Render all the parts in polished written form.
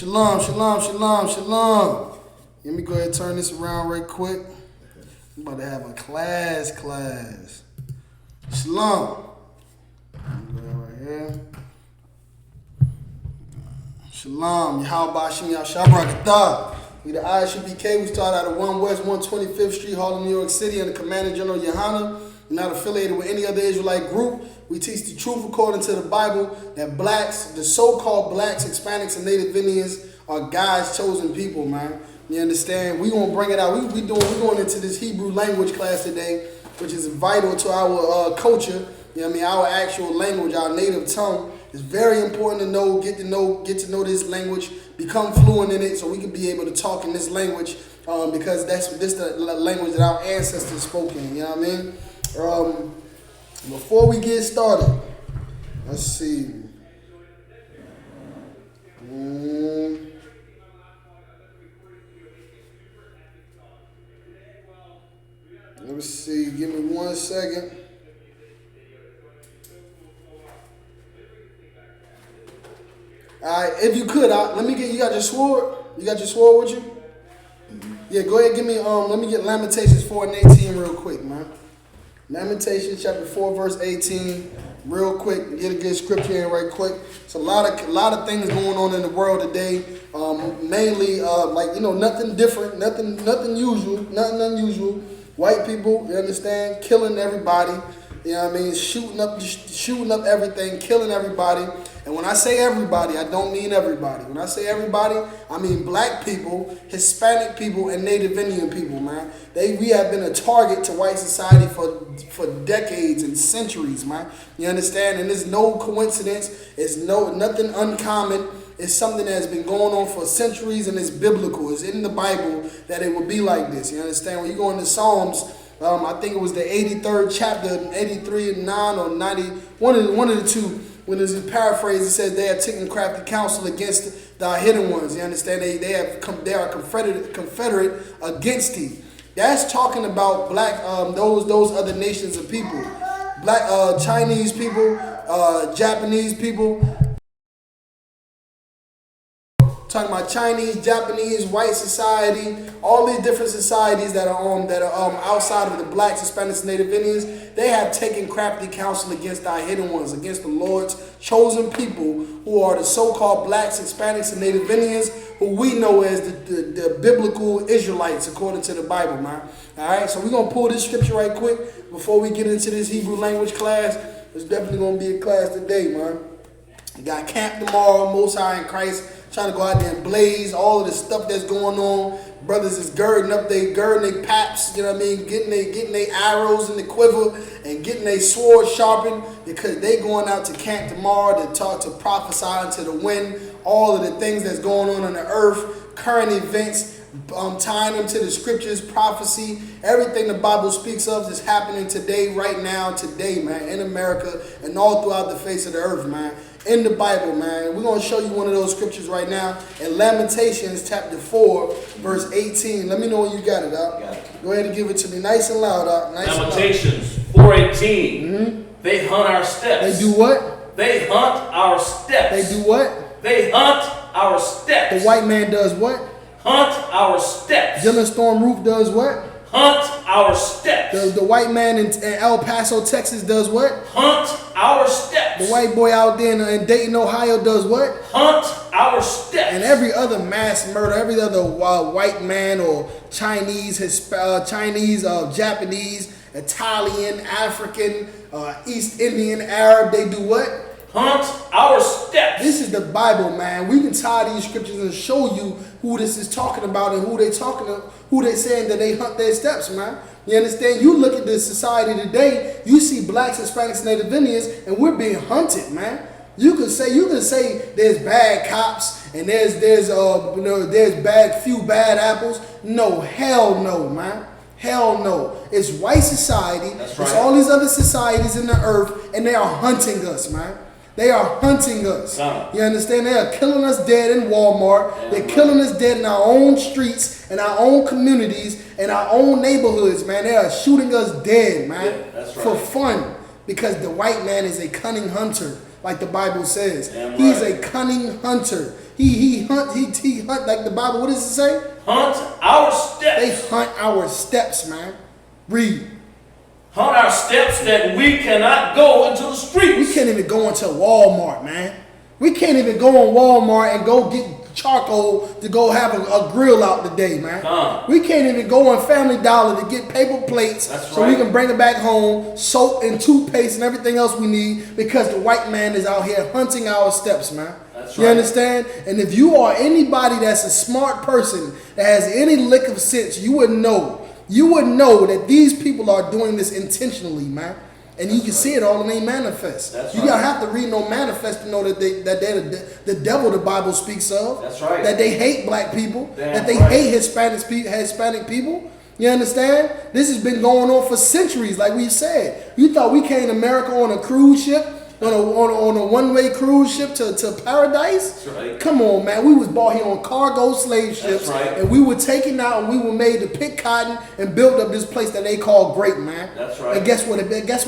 Shalom, shalom, shalom, shalom. Let me go ahead and turn this around right quick. I'm about to have a class. Shalom. Right here. Shalom. Yahawashi Yashabrakatah. We the I.S.U.P.K. We started out of 1 West 125th Street, Harlem, New York City, under Commander General YAHANNA. We're not affiliated with any other Israelite group. We teach the truth according to the Bible that blacks, the so-called blacks, Hispanics, and Native Indians are God's chosen people, man. You understand? We're going to bring it out. We're going into this Hebrew language class today, which is vital to our culture. You know what I mean? Our actual language, our native tongue. It's very important to know, get to know this language, become fluent in it so we can be able to talk in this language because this the language that our ancestors spoke in, you know what I mean? Before we get started, let's see. Let me see. Give me 1 second. All right, if you could, let me get. You got your sword? You got your sword with you? Mm-hmm. Yeah, go ahead. Give me. Let me get Lamentations 4 and 18 real quick, man. Lamentations chapter 4 verse 18, real quick. Get a good scripture in right quick. It's a lot of things going on in the world today. Mainly, like nothing different, nothing usual, nothing unusual. White people, you understand, killing everybody. You know what I mean? Shooting up everything, killing everybody. And when I say everybody, I don't mean everybody. When I say everybody, I mean black people, Hispanic people, and Native Indian people, man. We have been a target to white society for decades and centuries, man. You understand? And there's no coincidence. It's nothing uncommon. It's something that has been going on for centuries, and it's biblical. It's in the Bible that it would be like this. You understand? When you go into Psalms, I think it was the 83rd chapter, 83 and 9 or 90, one of the two. When it's in paraphrase, it says they have taken crafty counsel against the hidden ones. You understand? They are confederate against thee. That's talking about black those other nations of people, black Chinese people, Japanese people. Talking about Chinese, Japanese, white society, all these different societies that are outside of the blacks, Hispanics, Native Indians. They have taken crafty counsel against our hidden ones, against the Lord's chosen people, who are the so-called blacks, Hispanics, and Native Indians, who we know as the biblical Israelites according to the Bible, man. All right, so we're gonna pull this scripture right quick before we get into this Hebrew language class. It's definitely gonna be a class today, man. We got camp tomorrow, Most High in Christ. Trying to go out there and blaze all of the stuff that's going on. Brothers is girding their paps, you know what I mean? Getting their arrows in the quiver and getting their sword sharpened because they going out to camp tomorrow to prophesy into the wind, all of the things that's going on the earth, current events, tying them to the scriptures, prophecy, everything the Bible speaks of is happening today, right now, today, man, in America and all throughout the face of the earth, man. In the Bible, man. We're going to show you one of those scriptures right now in Lamentations chapter 4, verse 18. Let me know when you got it, Doc. Got it. Go ahead and give it to me nice and loud, Doc. Nice Lamentations 4:18. Mm-hmm. They hunt our steps. They do what? They hunt our steps. They do what? They hunt our steps. The white man does what? Hunt our steps. Dylan Storm Roof does what? Hunt our steps. The white man in El Paso, Texas does what? Hunt our steps. The white boy out there in Dayton, Ohio does what? Hunt our steps. And every other mass murder, every other white man or Chinese, Japanese, Italian, African, East Indian, Arab, they do what? Hunt our steps. This is the Bible, man. We can tie these scriptures and show you who this is talking about and who they saying that they hunt their steps, man. You understand? You look at this society today, you see blacks, Hispanics, Native Indians, and we're being hunted, man. You can say there's bad cops and there's few bad apples. No, hell no, man. Hell no. It's white society. That's right. It's all these other societies in the earth, and they are hunting us, man. They are hunting us. You understand? They are killing us dead in Walmart. They're killing us dead in our own streets, in our own communities, in our own neighborhoods, man. They are shooting us dead, man. Yeah, that's right. For fun. Because the white man is a cunning hunter, like the Bible says. Damn He's right. a cunning hunter. He hunt like the Bible. What does it say? Hunt our steps. They hunt our steps, man. Read. Hunt our steps that we cannot go into the streets. We can't even go into Walmart, man. We can't even go on Walmart and go get charcoal to go have a grill out today, man. We can't even go on Family Dollar to get paper plates so we can bring it back home, soap and toothpaste and everything else we need because the white man is out here hunting our steps, man. You understand? And if you are anybody that's a smart person that has any lick of sense, you would know that these people are doing this intentionally, man. And you can see it all in their manifest. You don't have to read no manifest to know that they're the devil the Bible speaks of. That's right. That they hate black people. That they hate Hispanic people. You understand? This has been going on for centuries, like we said. You thought we came to America on a cruise ship, on a one-way cruise ship to paradise? That's right. Come on, man. We was bought here on cargo slave ships. That's right. And we were taken out and we were made to pick cotton and build up this place that they call great, man. That's right. And guess what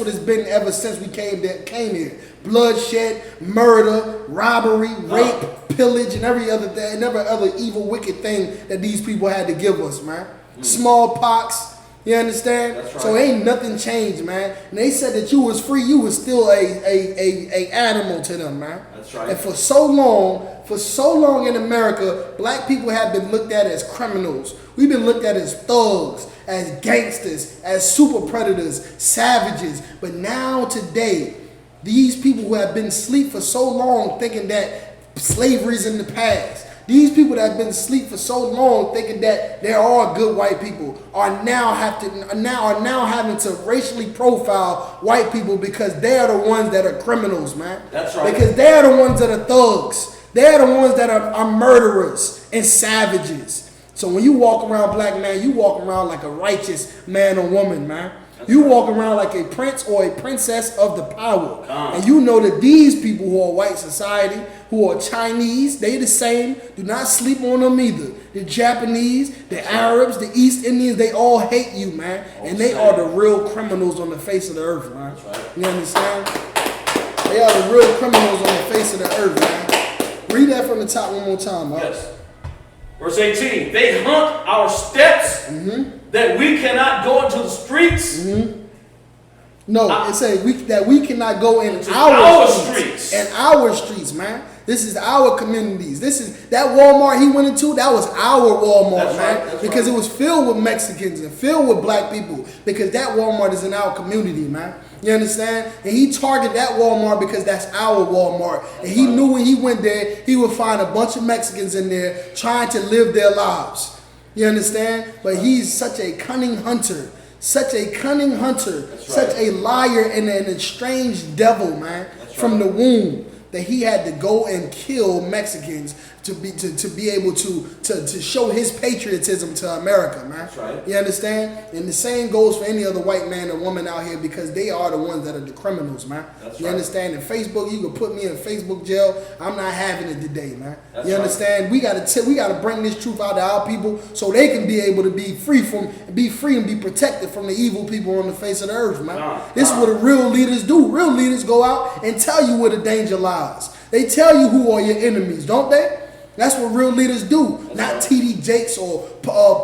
it's been ever since we came here? Bloodshed, murder, robbery, rape, pillage, and every other evil, wicked thing that these people had to give us, man. Smallpox. You understand? That's right. So ain't nothing changed, man. And they said that you was free, you was still a animal to them, man. That's right. And for so long in America, black people have been looked at as criminals. We've been looked at as thugs, as gangsters, as super predators, savages. But now today, these people who have been asleep for so long thinking that slavery's in the past, these people that have been asleep for so long thinking that there are good white people are now having to racially profile white people because they are the ones that are criminals, man. That's right. Because they are the ones that are thugs. They are the ones that are murderers and savages. So when you walk around, black man, you walk around like a righteous man or woman, man. You walk around like a prince or a princess of the power. And you know that these people who are white society, who are Chinese, they the same. Do not sleep on them either. The Japanese, the Arabs, the East Indians, they all hate you, man. And they are the real criminals on the face of the earth, man. You understand? They are the real criminals on the face of the earth, man. Read that from the top one more time, man. Yes. Verse 18, they hunt our steps that we cannot go into the streets. No, it says that we cannot go in our streets. In our streets, man. This is our communities. This is that Walmart he went into. That was our Walmart, man. Because it was filled with Mexicans and filled with black people. Because that Walmart is in our community, man. You understand? And he targeted that Walmart because that's our Walmart. And he knew when he went there, he would find a bunch of Mexicans in there trying to live their lives. You understand? But he's such a cunning hunter. Such a cunning hunter. Such a liar and an estranged devil, man. From the womb. That he had to go and kill Mexicans to be able to show his patriotism to America, man. That's right. You understand? And the same goes for any other white man or woman out here because they are the ones that are the criminals, man. That's you right. understand? In Facebook, you can put me in Facebook jail. I'm not having it today, man. That's you understand? We gotta bring this truth out to our people so they can be able to be free and be protected from the evil people on the face of the earth, man. This is what the real leaders do. Real leaders go out and tell you where the danger lies. They tell you who are your enemies, don't they? That's what real leaders do. Not T.D. Jakes or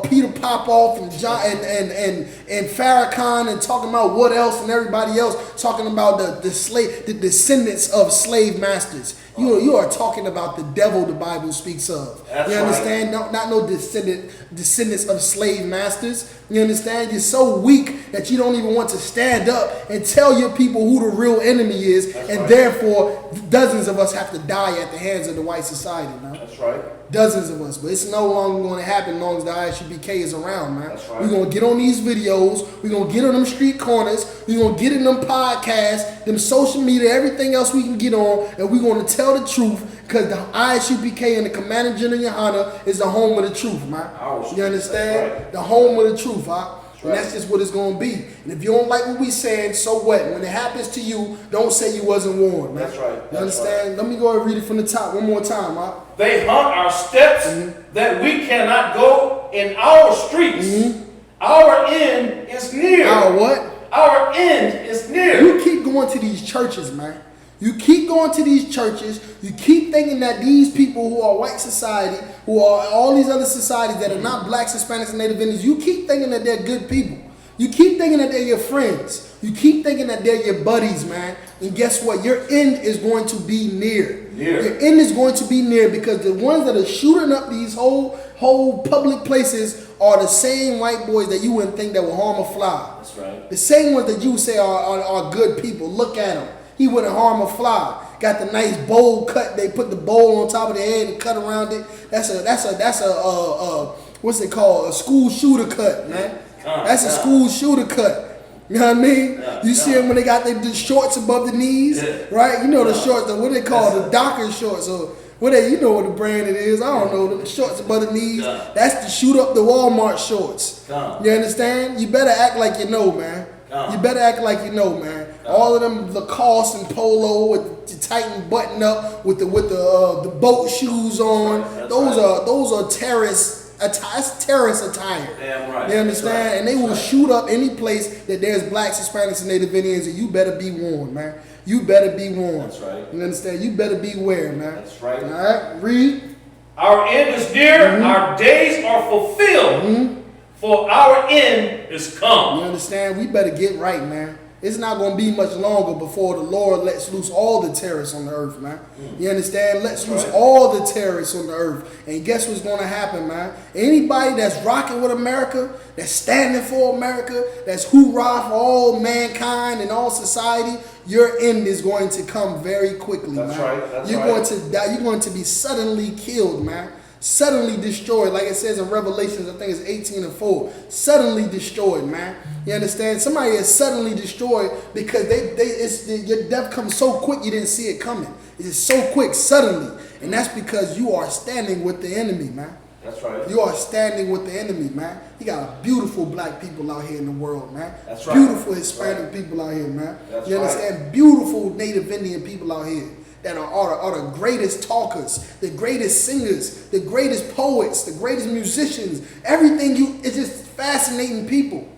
Peter Popoff and John and Farrakhan and talking about what else and everybody else talking about the descendants of slave masters. You are talking about the devil the Bible speaks of. That's you understand? Right. Not no descendants of slave masters. You understand? You're so weak that you don't even want to stand up and tell your people who the real enemy is. That's and therefore, dozens of us have to die at the hands of the white society, man. That's right. Dozens of us. But it's no longer going to happen as long as the I.S.U.P.K is around, man. That's right. We're going to get on these videos. We're going to get on them street corners. We're going to get in them podcasts, them social media, everything else we can get on. And we're going to tell the truth because the I.S.U.P.K and the Commander General YAHANNA is the home of the truth, man. You understand? Right. The home of the truth, huh? And that's just what it's going to be. And if you don't like what we saying, so what? When it happens to you, don't say you wasn't warned, man. That's right. You understand? Let me go and read it from the top one more time, huh? They hunt our steps that we cannot go in our streets. Our end is near. Our what? Our end is near. You keep going to these churches, man. You keep going to these churches. You keep thinking that these people who are white society, who are all these other societies that are not blacks, Hispanics, and Native Indians, you keep thinking that they're good people. You keep thinking that they're your friends. You keep thinking that they're your buddies, man. And guess what? Your end is going to be near. Your end is going to be near, because the ones that are shooting up these whole public places are the same white boys that you wouldn't think that will harm a fly. That's right. The same ones that you say are good people. Look at them. He wouldn't harm a fly. Got the nice bowl cut. They put the bowl on top of their head and cut around it. That's a what's it called? A school shooter cut, man. That's a school shooter cut. You know what I mean? You see them when they got the shorts above the knees, right? You know the shorts, what they call the Docker shorts, or what you know what the brand it is. I don't know, the shorts above the knees. That's to shoot up the Walmart shorts. You understand? You better act like you know, man. You better act like you know, man. All of them Lacoste and polo with the tightened button up with the boat shoes on. Those are terrorist. That's terrorist attire. Damn right. You understand? Right. And they will shoot up any place that there's blacks, Hispanics, and Native Indians, and you better be warned, man. You better be warned. That's right. You understand? You better beware, man. That's right. All right, read. Our end is near. Our days are fulfilled. For our end is come. You understand? We better get right, man. It's not going to be much longer before the Lord lets loose all the terrorists on the earth, man. You understand? Lets loose all the terrorists on the earth. And guess what's going to happen, man? Anybody that's rocking with America, that's standing for America, that's hoorah for all mankind and all society, your end is going to come very quickly, man. You're going to die. You're going to be suddenly killed, man. Suddenly destroyed, like it says in Revelations, I think it's 18:4. Suddenly destroyed, man. You understand? Somebody is suddenly destroyed because your death comes so quick you didn't see it coming. It's just so quick, suddenly, and that's because you are standing with the enemy, man. That's right. You are standing with the enemy, man. You got beautiful black people out here in the world, man. That's right. Beautiful Hispanic people out here, man. That's you understand? Beautiful Native Indian people out here that are the greatest talkers, the greatest singers, the greatest poets, the greatest musicians. Everything it's just fascinating people.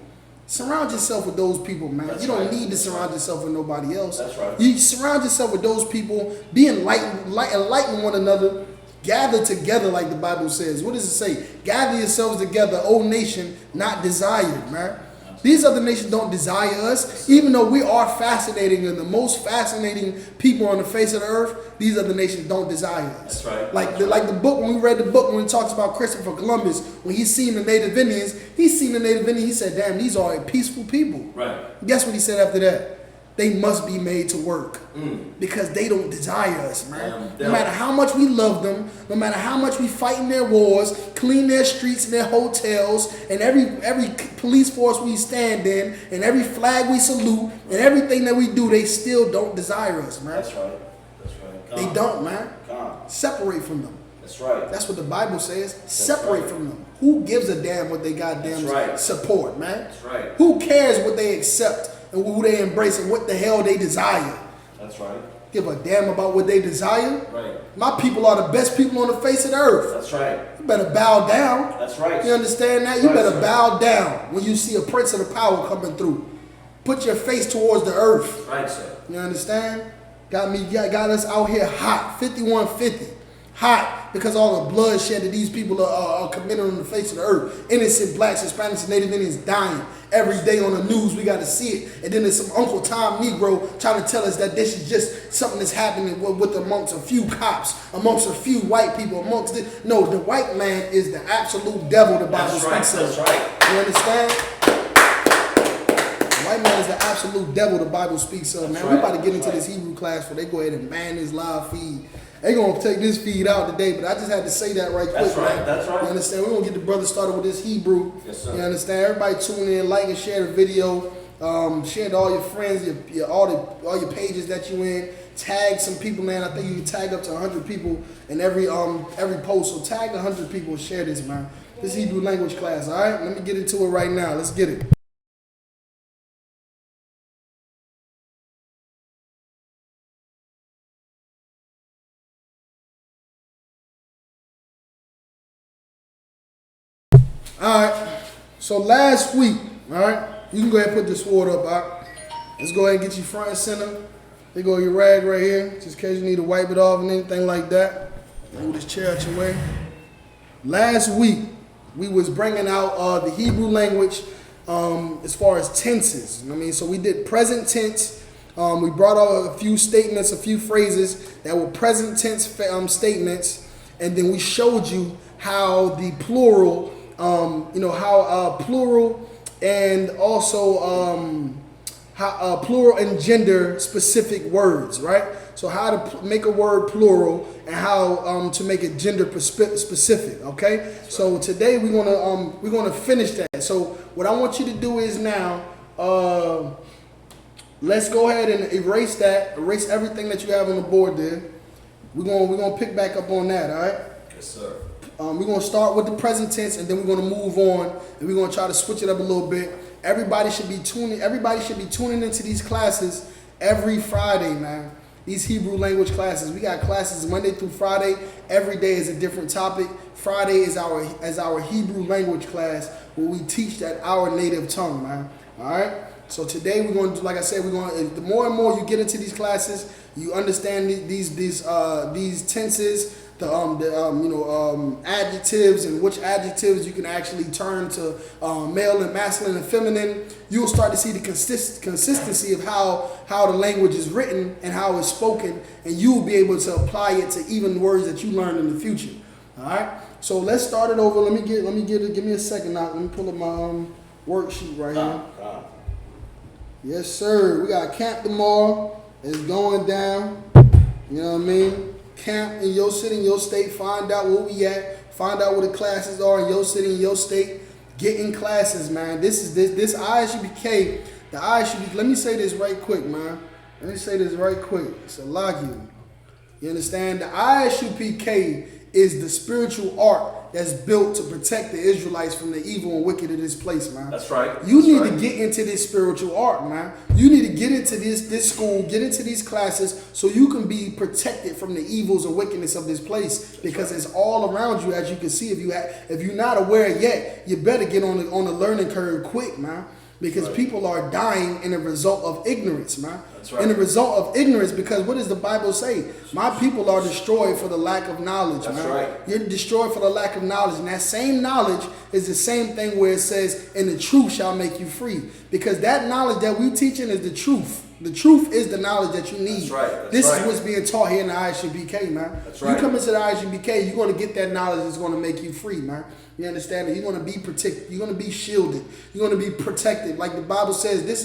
Surround yourself with those people, man. That's you don't right. need to surround yourself with nobody else. That's right. You surround yourself with those people. Be enlighten one another. Gather together, like the Bible says. What does it say? Gather yourselves together, O nation, not desired, man. These other nations don't desire us. Even though we are fascinating and the most fascinating people on the face of the earth, these other nations don't desire us. That's right. Like the book, when we read the book, when it talks about Christopher Columbus, when he seen the Native Indians, he said, damn, these are a peaceful people. Right. Guess what he said after that? They must be made to work because they don't desire us, man. No matter how much we love them, no matter how much we fight in their wars, clean their streets and their hotels, and every police force we stand in, and every flag we salute, and everything that we do, they still don't desire us, man. That's right. That's right. They don't, man. Separate from them. That's right. That's what the Bible says. Separate from them. Who gives a damn what they goddamn support, man? That's right. Who cares what they accept and who they embrace and what the hell they desire? That's right. Give a damn about what they desire? Right. My people are the best people on the face of the earth. That's right. You better bow down. That's right. You understand that? You better bow down when you see a prince of the power coming through. Put your face towards the earth. Right, sir. You understand? Got us out here hot. 5150. Hot because all the bloodshed that these people are committing on the face of the earth. Innocent blacks, Hispanics, and Native Indians dying every day on the news. We got to see it. And then there's some Uncle Tom Negro trying to tell us that this is just something that's happening with amongst a few cops, amongst a few white people, amongst this. No, the white man is the absolute devil the Bible speaks of. That's right. You understand? The white man is the absolute devil the Bible speaks of, man. We about to get into this Hebrew class where they go ahead and ban this live feed. They gonna take this feed out today, but I just had to say that right quick. That's right. Man. That's right. You understand? We're gonna get the brother started with this Hebrew. Yes, sir. You understand? Everybody tune in, like and share the video. Share to all your friends, all your pages that you in. Tag some people, man. I think you can tag up to 100 people in every post. So tag 100 people and share this, man. This Hebrew language class. All right. Let me get into it right now. Let's get it. Alright, so last week, alright, you can go ahead and put the sword up, alright? Let's go ahead and get you front and center. There go your rag right here, just in case you need to wipe it off and anything like that. Move this chair out your way. Last week, we was bringing out the Hebrew language as far as tenses. I mean, so we did present tense. We brought out a few statements, a few phrases that were present tense statements, and then we showed you how the plural, how plural and also how plural and gender specific words, right? So how to make a word plural and how to make it gender specific. Okay. So today we're gonna finish that. So what I want you to do is now, let's go ahead and erase everything that you have on the board there. We're gonna pick back up on that. All right. Yes, sir. We're gonna start with the present tense and then we're gonna move on and we're gonna try to switch it up a little bit. Everybody should be tuning into these classes every Friday, man. These Hebrew language classes. We got classes Monday through Friday. Every day is a different topic. Friday is our Hebrew language class where we teach that our native tongue, man. All right. So today we're going to, like I said, the more and more you get into these classes, you understand these tenses, adjectives and which adjectives you can actually turn to male and masculine and feminine. You'll start to see the consistency of how the language is written and how it's spoken, and you'll be able to apply it to even words that you learn in the future. All right. So let's start it over. Give me a second now. Let me pull up my worksheet right here. Yes, sir. We got camp tomorrow. It's going down. You know what I mean? Camp in your city, in your state. Find out where we at. Find out where the classes are in your city, in your state. Get in classes, man. This I.S.U.P.K. The I.S.U.P.K. Let me say this right quick, man. It's a lock you. You understand? The I.S.U.P.K. is the spiritual ark that's built to protect the Israelites from the evil and wicked of this place, man. That's right. You need to get into this spiritual ark, man. You need to get into this school, get into these classes so you can be protected from the evils and wickedness of this place, because it's all around you, as you can see. If you're not aware yet, you better get on the learning curve quick, man. Because people are dying in a result of ignorance, man. That's right. In a result of ignorance, because what does the Bible say? My people are destroyed for the lack of knowledge, man. That's right. You're destroyed for the lack of knowledge. And that same knowledge is the same thing where it says, and the truth shall make you free. Because that knowledge that we teaching is the truth. The truth is the knowledge that you need. That's right. This is what's being taught here in the I.S.U.P.K, man. That's right. You come into the I.S.U.P.K, you're going to get that knowledge that's going to make you free, man. You understand that? You're going to be protected. You're going to be shielded. You're going to be protected. Like the Bible says, this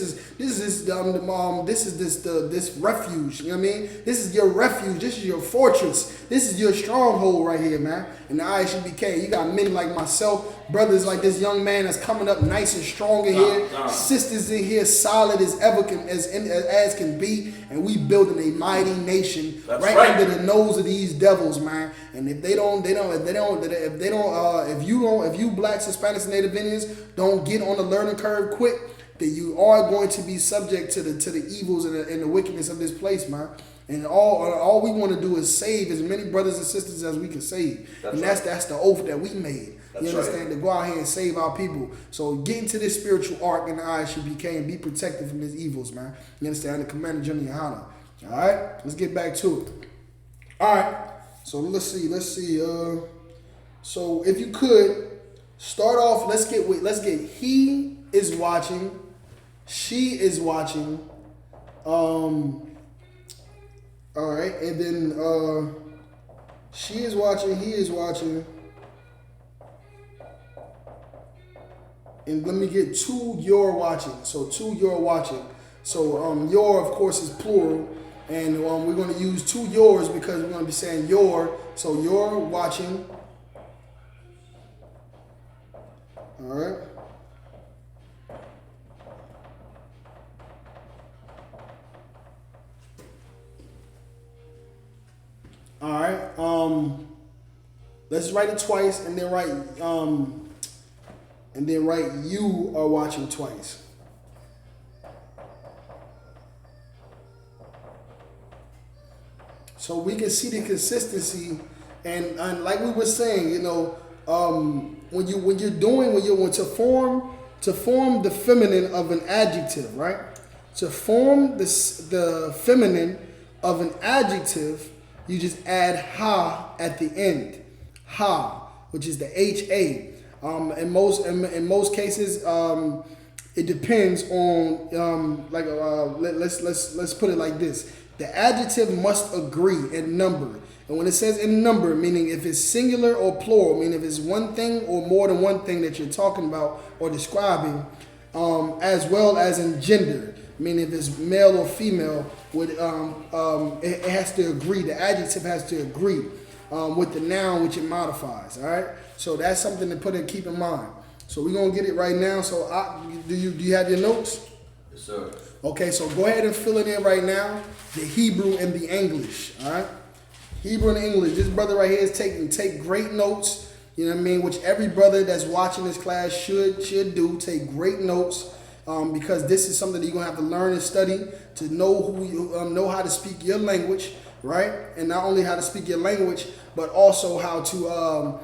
refuge. You know what I mean? This is your refuge. This is your fortress. This is your stronghold right here, man. In the I.S.U.P.K, you got men like myself, brothers like this young man that's coming up nice and strong in here, sisters in here solid as ever as can be, and we building a mighty nation right under the nose of these devils, man. And if you blacks, Hispanics, and Native Indians don't get on the learning curve quick, then you are going to be subject to the evils and the wickedness of this place, man. And all we want to do is save as many brothers and sisters as we can save. That's the oath that we made. You understand? To go out here and save our people. So get into this spiritual ark in the I.S.U.P.K and be protected from these evils, man. You understand? The Commander General YAHANNA. All right? Let's get back to it. All right. So let's see. So if you could start off, let's get he is watching, she is watching. All right, and then she is watching, he is watching. And let me get to you're watching. So to you're watching. So your, of course, is plural. And we're going to use to yours because we're going to be saying your. So you're watching. All right. All right. Let's write it twice and then write you are watching twice. So we can see the consistency, and like we were saying, you know, when to form the feminine of an adjective, right? To form the feminine of an adjective, you just add ha at the end. Ha, which is the HA. In most cases, it depends on let's put it like this. The adjective must agree in number. And when it says in number, meaning if it's singular or plural, meaning if it's one thing or more than one thing that you're talking about or describing, as well as in gender, meaning if it's male or female, it has to agree. The adjective has to agree with the noun which it modifies. All right, so that's something to keep in mind. So we're gonna get it right now. So do you have your notes? Yes, sir. Okay, so go ahead and fill it in right now. The Hebrew and the English. All right, Hebrew and English. This brother right here is take great notes. You know what I mean? Which every brother that's watching this class should do. Take great notes. Because this is something that you're gonna have to learn and study to know how to speak your language, right? And not only how to speak your language, but also how to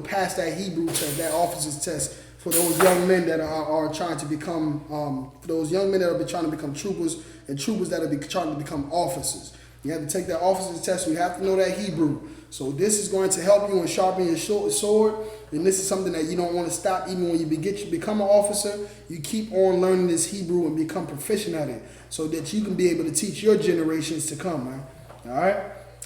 pass that Hebrew test, that officer's test, for those young men that are trying to become troopers, and troopers that are trying to become officers. You have to take that officer's test. So you have to know that Hebrew. So this is going to help you in sharpening your sword. And this is something that you don't want to stop. Even when you become an officer, you keep on learning this Hebrew and become proficient at it, so that you can be able to teach your generations to come, man. All right.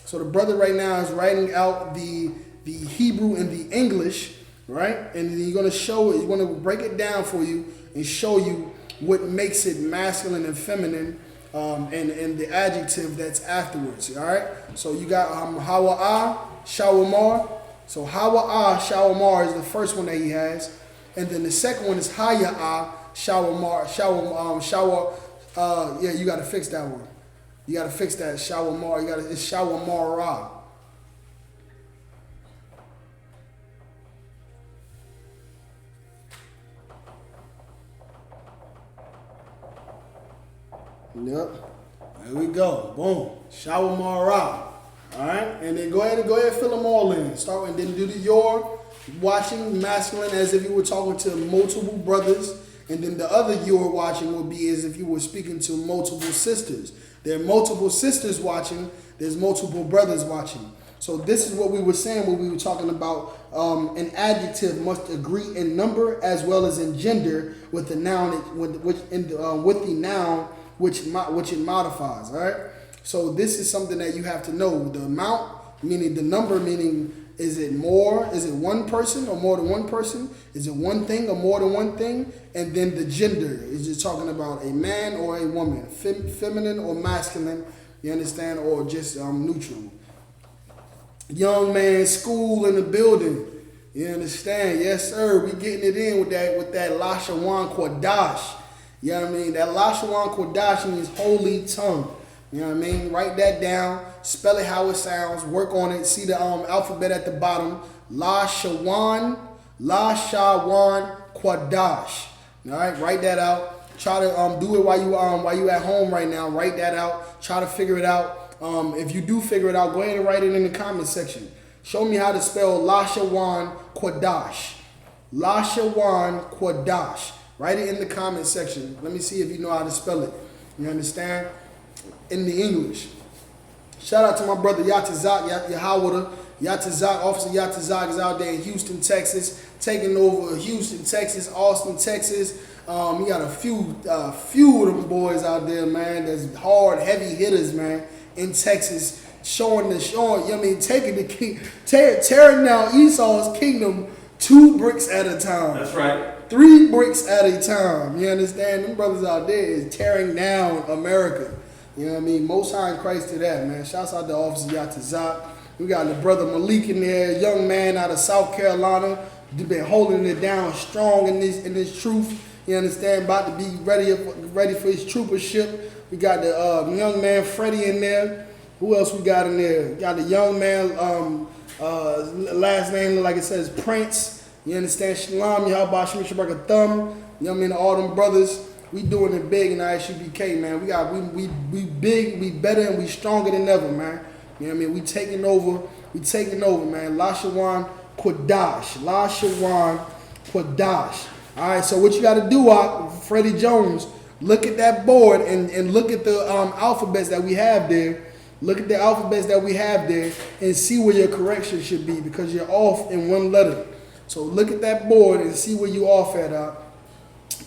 So the brother right now is writing out the Hebrew and the English, right? And then you're going to show it. He's going to break it down for you and show you what makes it masculine and feminine. And the adjective that's afterwards. All right. So you got Hawa'a, Shawamar. So Hawa'a, Shawamar is the first one that he has, and then the second one is Haya'a, Shawamar. Yeah, you got to fix that one. You got to fix that Shawamar. It's Shawamara. Yep. There we go. Boom. Shawamara. All right. And then go ahead and fill them all in. Start and then do the your, watching masculine as if you were talking to multiple brothers. And then the other your watching will be as if you were speaking to multiple sisters. There are multiple sisters watching. There's multiple brothers watching. So this is what we were saying when we were talking about an adjective must agree in number as well as in gender with the noun with the noun which it modifies. All right. So this is something that you have to know. The amount, meaning the number, meaning is it more? Is it one person or more than one person? Is it one thing or more than one thing? And then the gender is just talking about a man or a woman, feminine or masculine. You understand, or just neutral. Young man, school in the building. You understand? Yes, sir. We getting it in with that Lashawan Kodash. You know what I mean? That Lashawan Kodash means holy tongue. You know what I mean? Write that down. Spell it how it sounds. Work on it. See the alphabet at the bottom. Lashawan Kodash. All right, write that out. Try to do it while you at home right now. Write that out. Try to figure it out. If you do figure it out, go ahead and write it in the comment section. Show me how to spell Lashawan Kodash. Lashawan Kodash. Write it in the comment section. Let me see if you know how to spell it. You understand? In the English. Shout out to my brother Yatazak, Yahawada. Yatazak, Officer Yatazak is out there in Houston, Texas, taking over Houston, Texas, Austin, Texas. We got a few of them boys out there, man. That's hard, heavy hitters, man, in Texas, showing, you know what I mean, taking the king, tearing down Esau's kingdom 2 bricks at a time. That's right. 3 bricks at a time. You understand? Them brothers out there is tearing down America. You know what I mean? Most high in Christ to that, man. Shouts out to Officer Yatazak. We got the brother Malik in there, young man out of South Carolina. They've been holding it down strong in this truth. You understand? About to be ready for his troopership. We got the young man Freddie in there. Who else we got in there? We got the young man, last name like it says Prince. You understand? Shalom, Yahweh Shemit Shabbat Thumb. You know what I mean? All them brothers. We doing it big in I.S.U.P.K, man. We big, we better, and we stronger than ever, man. You know what I mean? We taking over, man. Lashawan Kodash. Lashawan Kodash. All right, so what you got to do, Freddie Jones, look at that board and look at the alphabets that we have there. Look at the alphabets that we have there and see where your correction should be because you're off in one letter. So look at that board and see where you off at.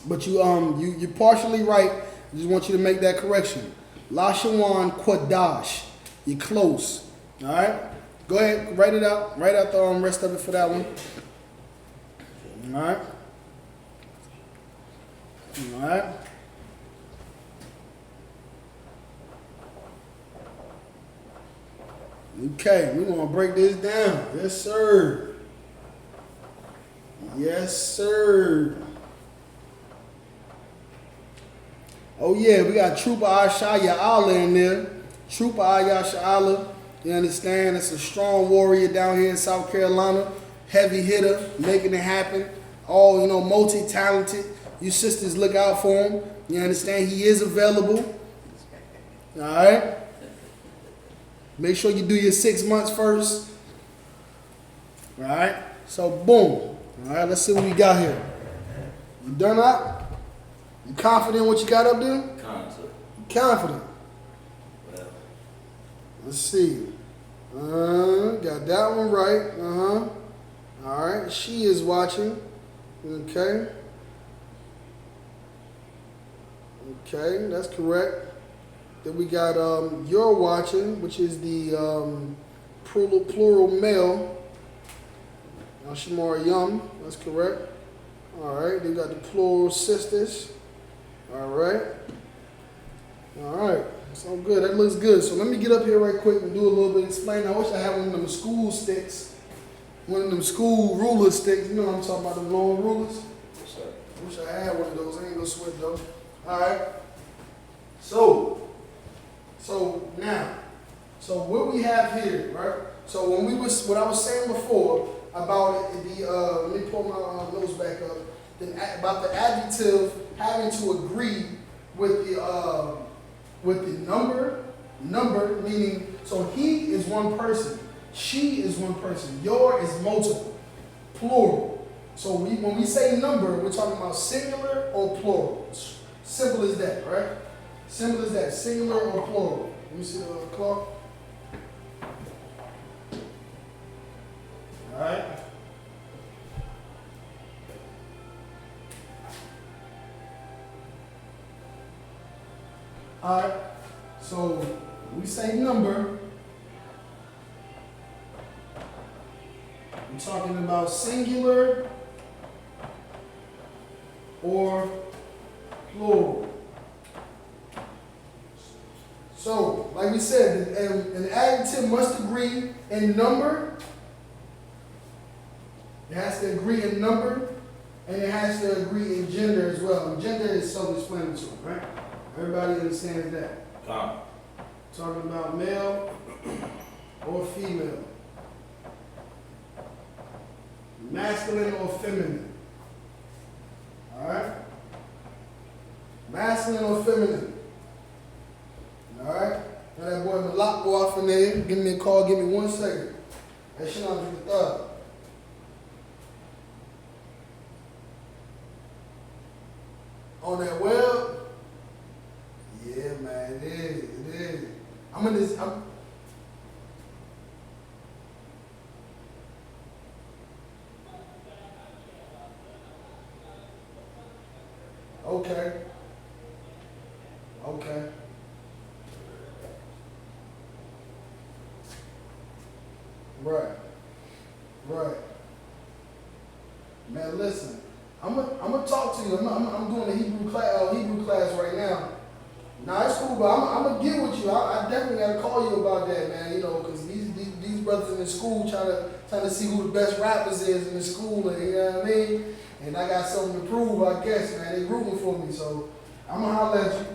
But you're partially right. I just want you to make that correction. Lashawan Quadash. You're close. All right? Go ahead, write it out. Write out the rest of it for that one. All right? All right? Okay, we're going to break this down. Yes, sir. Yes, sir. Oh, yeah, we got Trooper Ashaya Allah in there. Trooper Ayasha Allah. You understand? It's a strong warrior down here in South Carolina. Heavy hitter, making it happen. All, you know, multi-talented. You sisters look out for him. You understand? He is available. All right? Make sure you do your 6 months first. All right? So, boom. All right, let's see what we got here. You done that? You confident in what you got up there? Confident. You confident? Well. Let's see. Got that one right. All right. She is watching. Okay. Okay, that's correct. Then we got you're watching, which is the plural male. Shamar Yum. That's correct. All right. Then we got the plural sisters. All right. All right. So good. That looks good. So let me get up here right quick and do a little bit of explaining. I wish I had one of them school sticks. One of them school ruler sticks. You know what I'm talking about, the long rulers? Yes, sir. I wish I had one of those. I ain't gonna sweat though. All right. So now, what we have here, right? So what I was saying before about let me pull my notes back up. About the adjective having to agree with the number meaning, so he is one person, she is one person, your is multiple, plural. So when we say number, we're talking about singular or plural. Simple as that, right? Simple as that, singular or plural. Let me see the clock. All right. All right. So when we say number, we're talking about singular or plural. So, like we said, an adjective must agree in number. It has to agree in number, and it has to agree in gender as well. And gender is self-explanatory, right? Everybody understands that. Talking about male or female. Masculine or feminine. Alright? Masculine or feminine. Alright? Now that boy Malak go off in there. Give me a call. Give me 1 second. That shit on the third. On that web? Yeah, man, it is. It is. Okay. Okay. Right. Right. Man, listen. I'm gonna talk to you. I'm doing a Hebrew class right now. Nah, it's cool, but I'm gonna get with you. I definitely gotta call you about that, man. You know, because these brothers in the school trying to see who the best rappers is in the school, and you know what I mean. And I got something to prove, I guess, man. They rooting for me, so I'm gonna holler at you.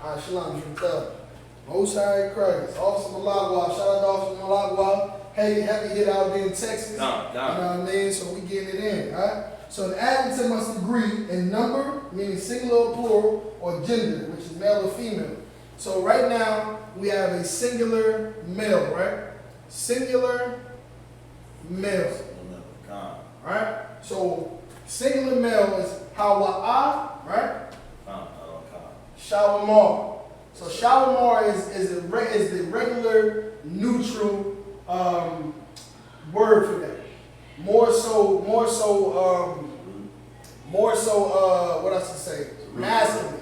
All right, shalom, Most High Christ, Officer Malagwa. Shout out to Officer Malagwa. Hey, heavy hit out there in Texas. You know what I mean? So we getting it in, all right? So the adjective must agree in number, meaning singular or plural, or gender, which is male or female. So right now, we have a singular male, right? Singular male. All right? So singular male is Hawa'a, right? Shalamar. So Shalamar is the regular neutral word for that. More so, what else to say? Masculine.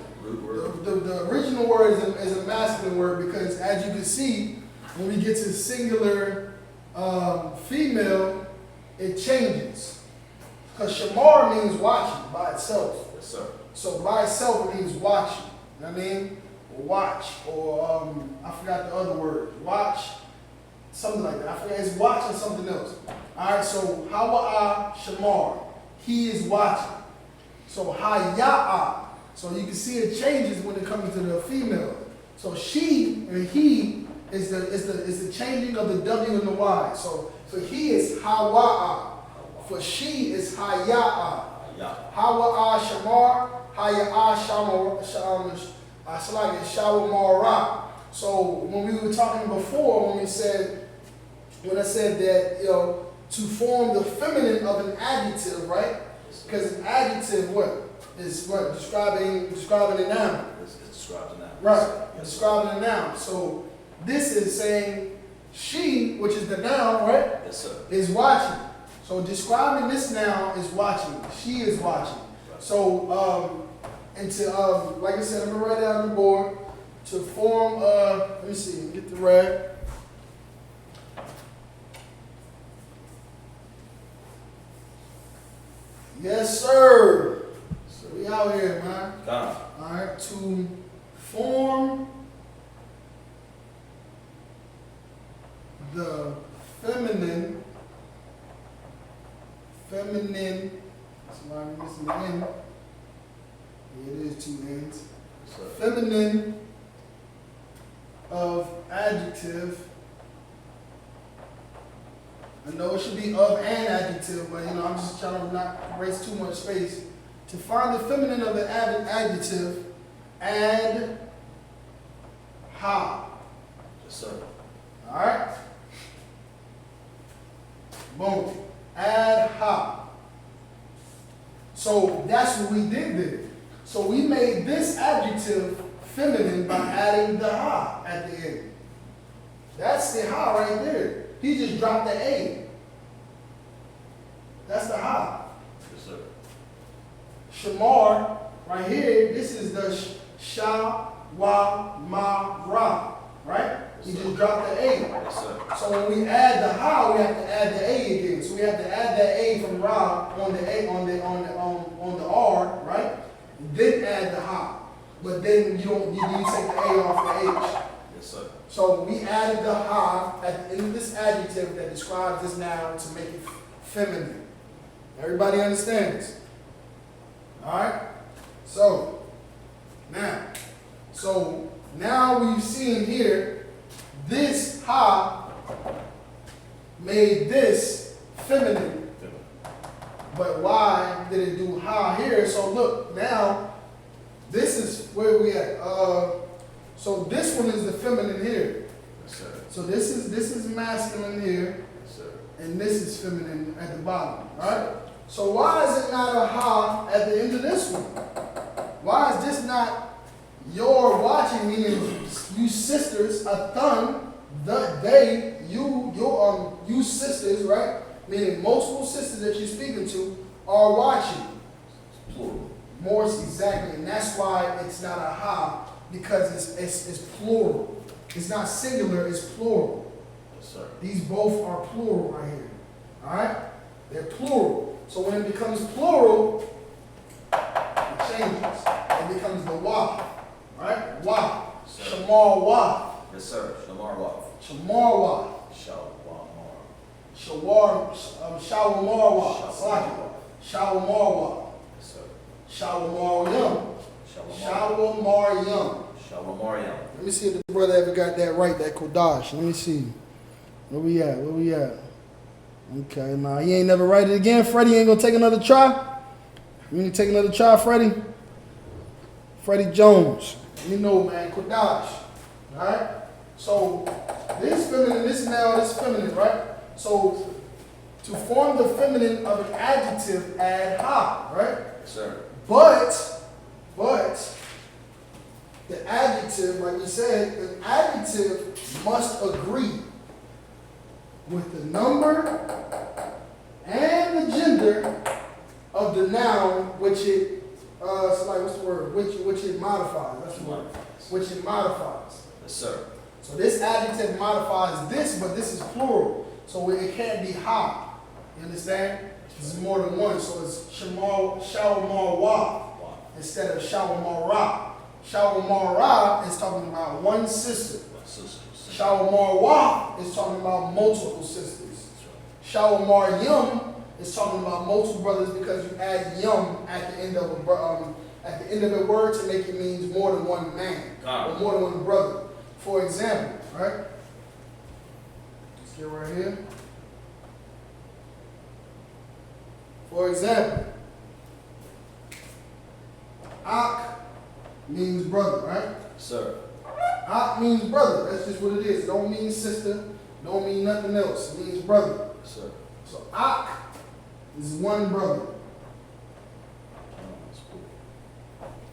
The original word is a masculine word because, as you can see, when we get to singular female, it changes. Because shamar means watching by itself. Yes, sir. So by itself it means watching. You know what I mean? Or watch, or I forgot the other word. Watch, something like that. I forgot. It's watching something else. All right. So hawa'a shamar, he is watching. So haya'a. So you can see it changes when it comes to the female. So she and he is the changing of the W and the Y. So he is hawa'a. For she is haya'a. Hawa'a shamar, haya'a shamara. So when we were talking before, when I said that, to form the feminine of an adjective, right? Because an adjective, what? Is what? Describing a noun. It's described a noun. Right. Yes. Describing a noun. So this is saying she, which is the noun, right? Yes, sir. Is watching. So describing this noun is watching. She is watching. Right. So and to like I said, I'm gonna write it on the board to form let me see, get the rag. Yes, sir. So we out here, man. God. All right, to form the feminine, somebody missing the N. It is two N's. Feminine of adjective. I know it should be of an adjective, but I'm just trying to not waste too much space. To find the feminine of an adjective, add ha. Yes, sir. All right. Boom. Add ha. So that's what we did there. So we made this adjective feminine by adding the ha at the end. That's the ha right there. He just dropped the A. That's the ha. Yes, sir. Shamar, right here, this is the sha, wa, ma, ra, right? Yes, He sir. just dropped the A. Yes, sir. So when we add the ha, we have to add the A again. So we have to add that A from ra on the A on the R, right? Then add the ha. But then you take the A off the H. Yes, sir. So we added the ha at the end of this adjective that describes this noun to make it feminine. Everybody understands? All right. So now we've seen here this ha made this feminine. But why did it do ha here? So look, now this is where we at. So this one is the feminine here. Yes, sir. So this is masculine here, Yes, sir. and this is feminine at the bottom, right? So why is it not a ha at the end of this one? Why is this not your watching, meaning you sisters, a thun, they, you sisters, right? Meaning multiple sisters that you're speaking to are watching. Plural. More exactly, and that's why it's not a ha, because it's plural. It's not singular, it's plural. Yes, sir. These both are plural right here. Alright? They're plural. So when it becomes plural, it changes. It becomes the wa. Right? Wa. Yes, sir. Shamar wa. Yes, sir. Shamar wa. Shamar wa. Shawamar. Shawamar wa. Shawamar wa. Yes, sir. Shawamar yum. Shalom. Shawamar yum. Shalomariam. Let me see if the brother ever got that right, that Kodash. Let me see. Where we at? Okay, nah, he ain't never write it again. Freddie ain't gonna take another try? You need to take another try, Freddie? Freddie Jones. You know, man, Kodash. Alright? So, this feminine, this now, this feminine, right? So, to form the feminine of an adjective, add ha, right? Yes, sir. But, the adjective, like we said, an adjective must agree with the number and the gender of the noun which it, it's like, what's the word? Which it modifies. That's the word. Which it modifies. Yes, sir. So this adjective modifies this, but this is plural. So it can't be ha. You understand? This is more than one. So it's shawamar wa instead of shawamar ra. Shawamar ra is talking about one sister. Shawamar wa is talking about multiple sisters. Shawamar yum is talking about multiple brothers because you add yum at the end of a word to make it mean more than one man or more than one brother. For example, right? Let's get right here. For example, ak means brother, right? Sir. Ak means brother. That's just what it is. Don't mean sister. Don't mean nothing else. It means brother. Sir. So ak is one brother.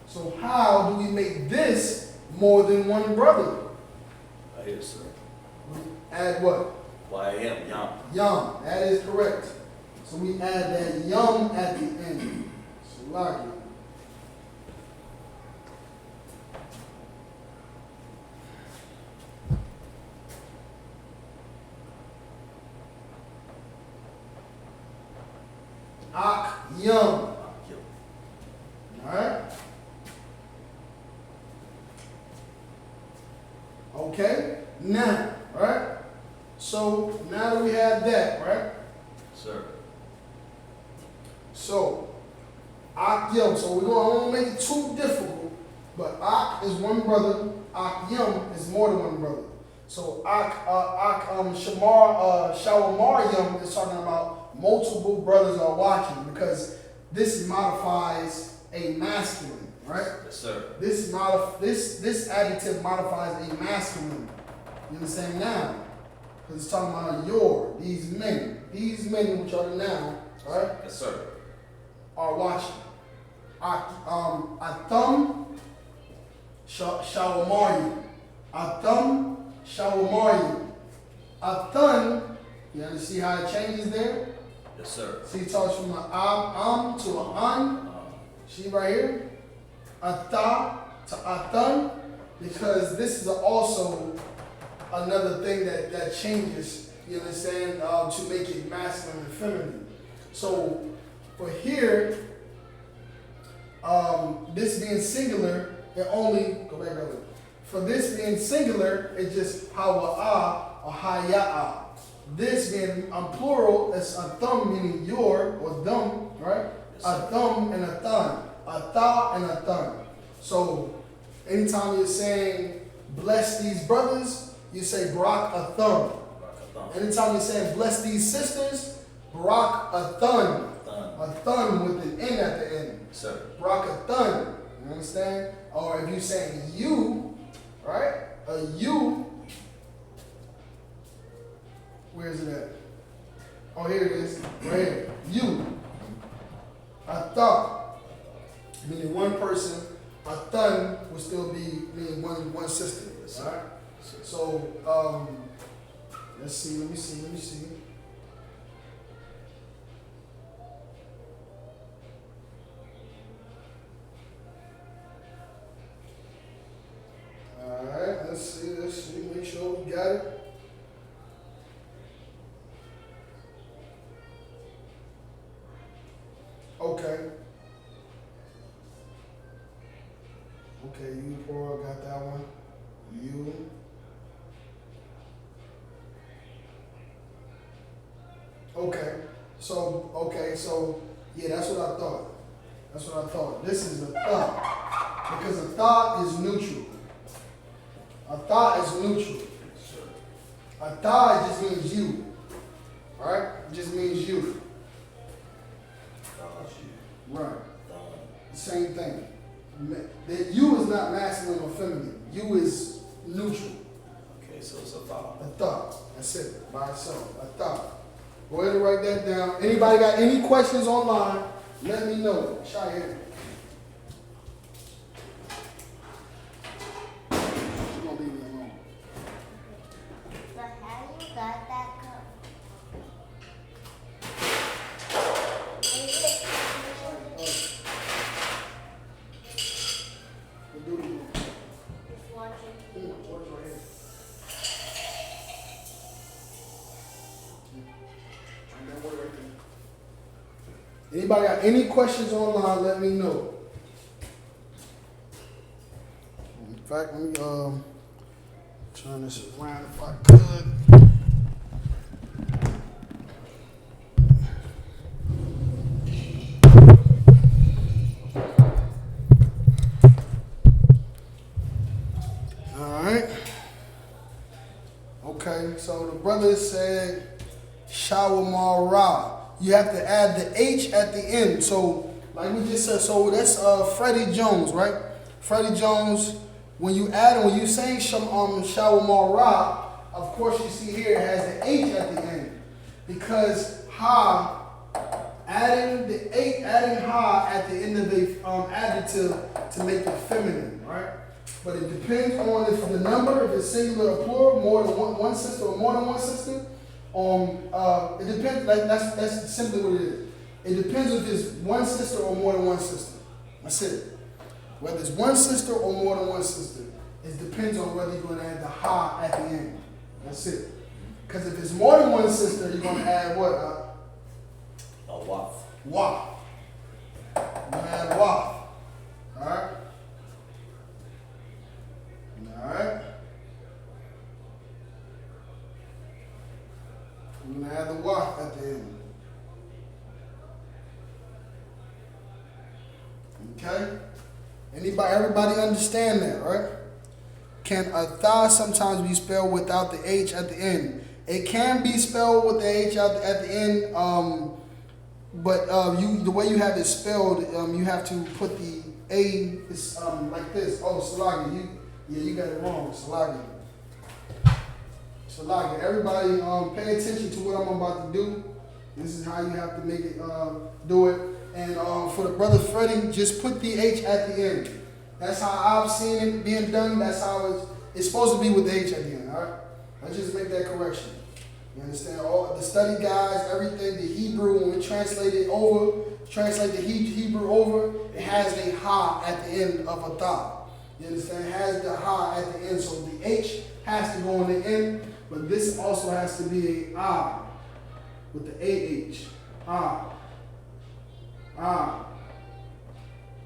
So how do we make this more than one brother? I hear, sir. We add what? Y-A-M, yum. Yum. That is correct. So we add that yum at the end. So like it. Ak yum. Alright? Okay? Now, right? So now that we have that, right? Sir. So ak yum. So we're gonna make it too difficult, but ak is one brother, ak yum is more than one brother. So shawamar yum is talking about multiple brothers are watching because this modifies a masculine, right? Yes, sir. This adjective modifies a masculine. You understand now? Because it's talking about these men, which are the noun, right? Yes, sir. Are watching. Atham shawamayu. Atham shawamayu. Athan, you see how it changes there? Yes, sir. See, it talks from an am to an an. See right here? Atha to athan, because this is also another thing that changes, you understand, to make it masculine and feminine. So for here, this being singular, it only, go back over. For this being singular, it's just hawa'a or haya'a. This being plural, it's a thumb meaning your or them, right? Yes, a thumb and a thun. A tha and a thun. So anytime you're saying bless these brothers, you say barak a thumb. Anytime you're saying bless these sisters, barak a thun. A thun with an N at the end. Sir. Barak a thun. You understand? Or if you're saying you, right? A you. Where is it at? Oh, here it is. Right here. You. A thought. Meaning one person. A thun will still be meaning one sister. All right? So, let's see. Let me see. All right. Let's see. Make sure we got it. Okay, you poor got that one. You. Okay, so yeah, that's what I thought. This is a thought. Because a thought is neutral. A thought is neutral. A thought just means you. Alright? It just means you. Right. Same thing. That you is not masculine or feminine. You is neutral. Okay, so it's a thought. A thought. That's it. By itself. A thought. Go ahead and write that down. Anybody got any questions online? Let me know. Shy here. Anybody got any questions online, let me know. In fact, let me turn this around if I could. Alright. Okay, so the brother said Shawamar Ra. You have to add the H at the end. So, like we just said, so that's Freddie Jones, right? Freddie Jones, when you say Shawamar Ra, of course you see here it has the H at the end. Because ha, adding ha at the end of the adjective to make it feminine, right? But it depends on if the number, if it's singular or plural, more than one sister or more than one sister. It depends. That's simply what it is. It depends if it's one sister or more than one sister. That's it. Whether it's one sister or more than one sister, it depends on whether you're going to add the ha at the end. That's it. Because if it's more than one sister, you're going to add what? A waf. Waf. You're going to add waf. All right. Alright. I'm going to add the waf at the end. Okay? Everybody understand that, right? Can a tha sometimes be spelled without the H at the end? It can be spelled with the H at the end, but the way you have it spelled, you have to put the A like this. Oh, Salagi, you got it wrong, Salagi. Salagi. Everybody, pay attention to what I'm about to do. This is how you have to make it, do it. And for the brother Freddie, just put the H at the end. That's how I've seen it being done. That's how it's supposed to be with the H at the end. All right. Let's just make that correction. You understand? All the study guides, everything, the Hebrew, when we translate the Hebrew over, it has a ha at the end of a tha. You understand? It has the ha at the end, so the H has to go on the end, but this also has to be a ah with the AH. Ah. Ah.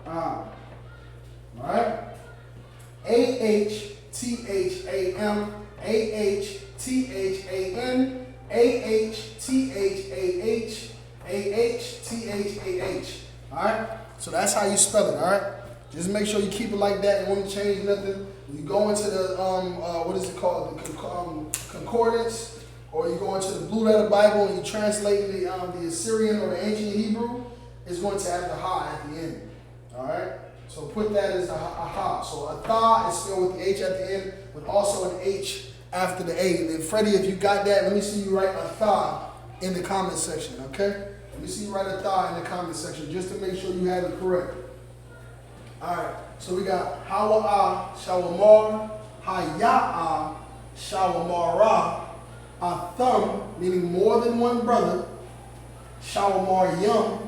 Ah. Alright? A-H-T-H-A-M, A-H-T-H-A-N, A-H-T-H-A-H, A-H-T-H-A-H. Alright? So that's how you spell it, alright? Just make sure you keep it like that. You won't change nothing. You go into the, what is it called? The concordance, or you go into the Blue Letter Bible and you translate the Assyrian or the ancient Hebrew, it's going to have the ha at the end. Alright? So put that as a ha. So a tha is spelled with the H at the end, but also an H after the A. And then Freddie, if you got that, let me see you write a tha in the comment section, okay? Let me see you write a tha in the comment section just to make sure you have it correct. Alright, so we got Hawa'a, Shawamar, Haya'a, Shawamara, Atham, meaning more than one brother, Shawamar Yum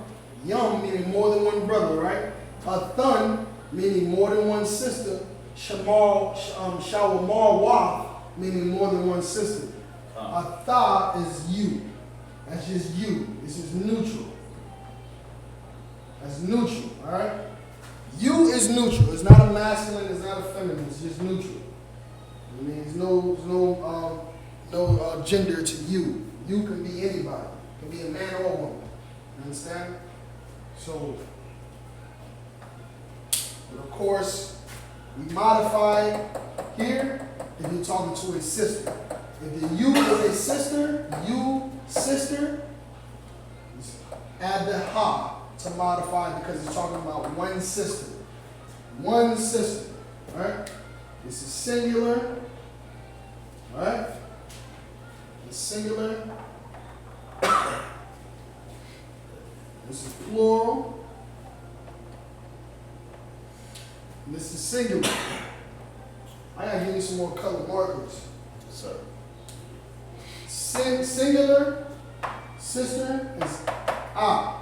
meaning more than one brother, right? Athun, meaning more than one sister, Shawamar Waf, meaning more than one sister. Atha is you. That's just you. This is neutral. That's neutral, alright? You is neutral. It's not a masculine, it's not a feminine, it's just neutral. I mean, there's no gender to you. You can be anybody. It can be a man or a woman. You understand? So, but of course, we modify here if you're talking to a sister. If the you is a sister, you, sister, add the ha to modify because it's talking about one sister. One sister, right? This is singular, right? It's singular. This is plural. And this is singular. I gotta give you some more color markers. Sir. Singular, sister is ah.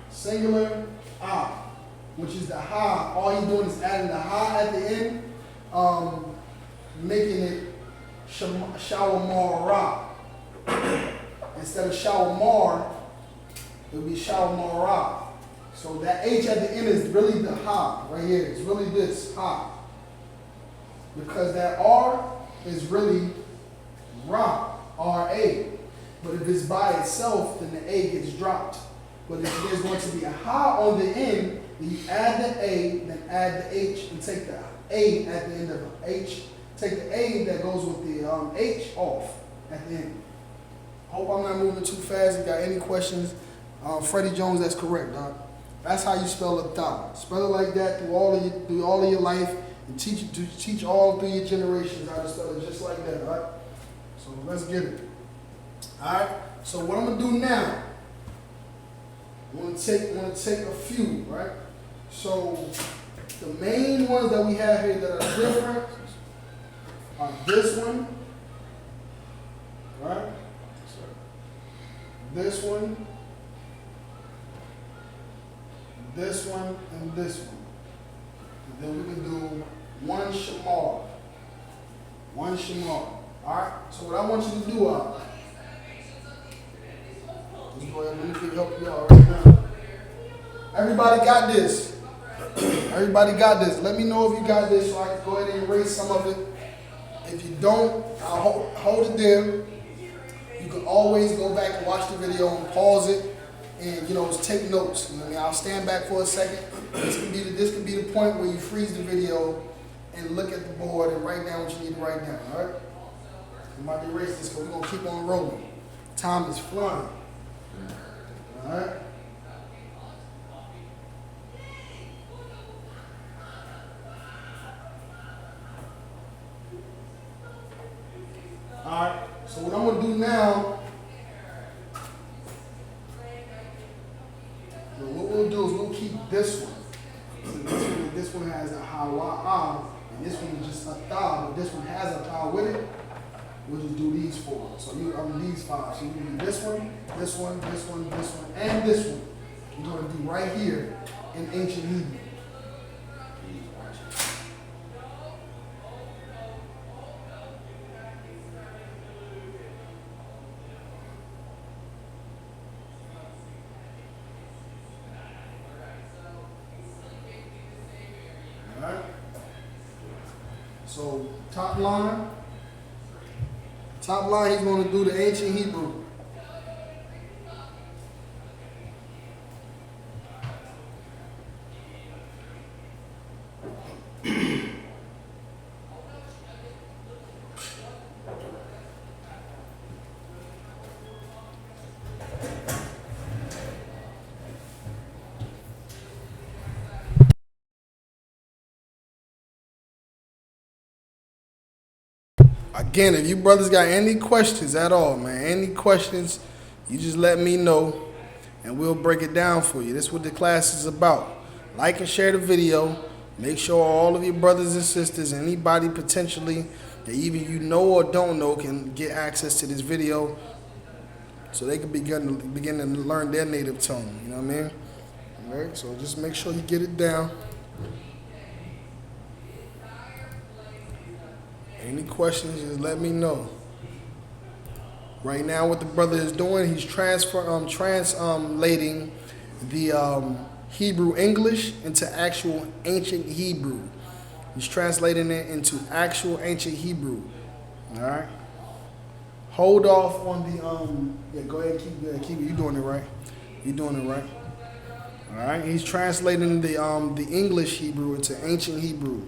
Singular ah, which is the ha. All you're doing is adding the ha at the end, making it shawamar ra. Instead of shawamar, it would be Shalom. So that H at the end is really the Ha right here. It's really this Ha. Because that R is really Ra, R-A. But if it's by itself, then the A gets dropped. But if there's going to be a Ha on the end, then you add the A, then add the H, and take the A at the end of the H. Take the A that goes with the H off at the end. Hope I'm not moving too fast. If you got any questions, Freddie Jones, that's correct, dog. That's how you spell a thou. Spell it like that through all of your life, and teach all through your generations how to spell it just like that, all right? So let's get it. All right. So what I'm gonna do now? I'm gonna take a few, right? So the main ones that we have here that are different are this one, right? This one, this one, and this one. And then we can do one shamar. One shamar. Alright? So what I want you to do, let's go ahead and help you out right now. Everybody got this. Everybody got this. Let me know if you got this so I can go ahead and erase some of it. If you don't, I'll hold it there. You can always go back and watch the video and pause it and, take notes. You know what I mean? I'll stand back for a second. This can be the point where you freeze the video and look at the board and write down what you need to write down, all right? I'm about to erase this because we're going to keep on rolling. Time is flying. All right? All right, so what I'm going to do now, what we'll do is we'll keep this one. This one has a hawa, and this one is just a tha, but this one has a tha with it. We'll just do these four. So these five. So you can do this one, this one, this one, this one, and this one. You're going to do right here in ancient Hebrew. So top line, he's going to do the ancient Hebrew. Again, if you brothers got any questions at all, man, any questions, you just let me know and we'll break it down for you. This is what the class is about. Like and share the video. Make sure all of your brothers and sisters, anybody potentially that even you know or don't know, can get access to this video so they can begin to learn their native tongue. You know what I mean? All right, so just make sure you get it down. Any questions, just let me know. Right now what the brother is doing, he's translating the Hebrew English into actual ancient Hebrew. He's translating it into actual ancient Hebrew. All right. Hold off on the go ahead and keep it. You're doing it right. You're doing it right. All right. He's translating the English Hebrew into ancient Hebrew.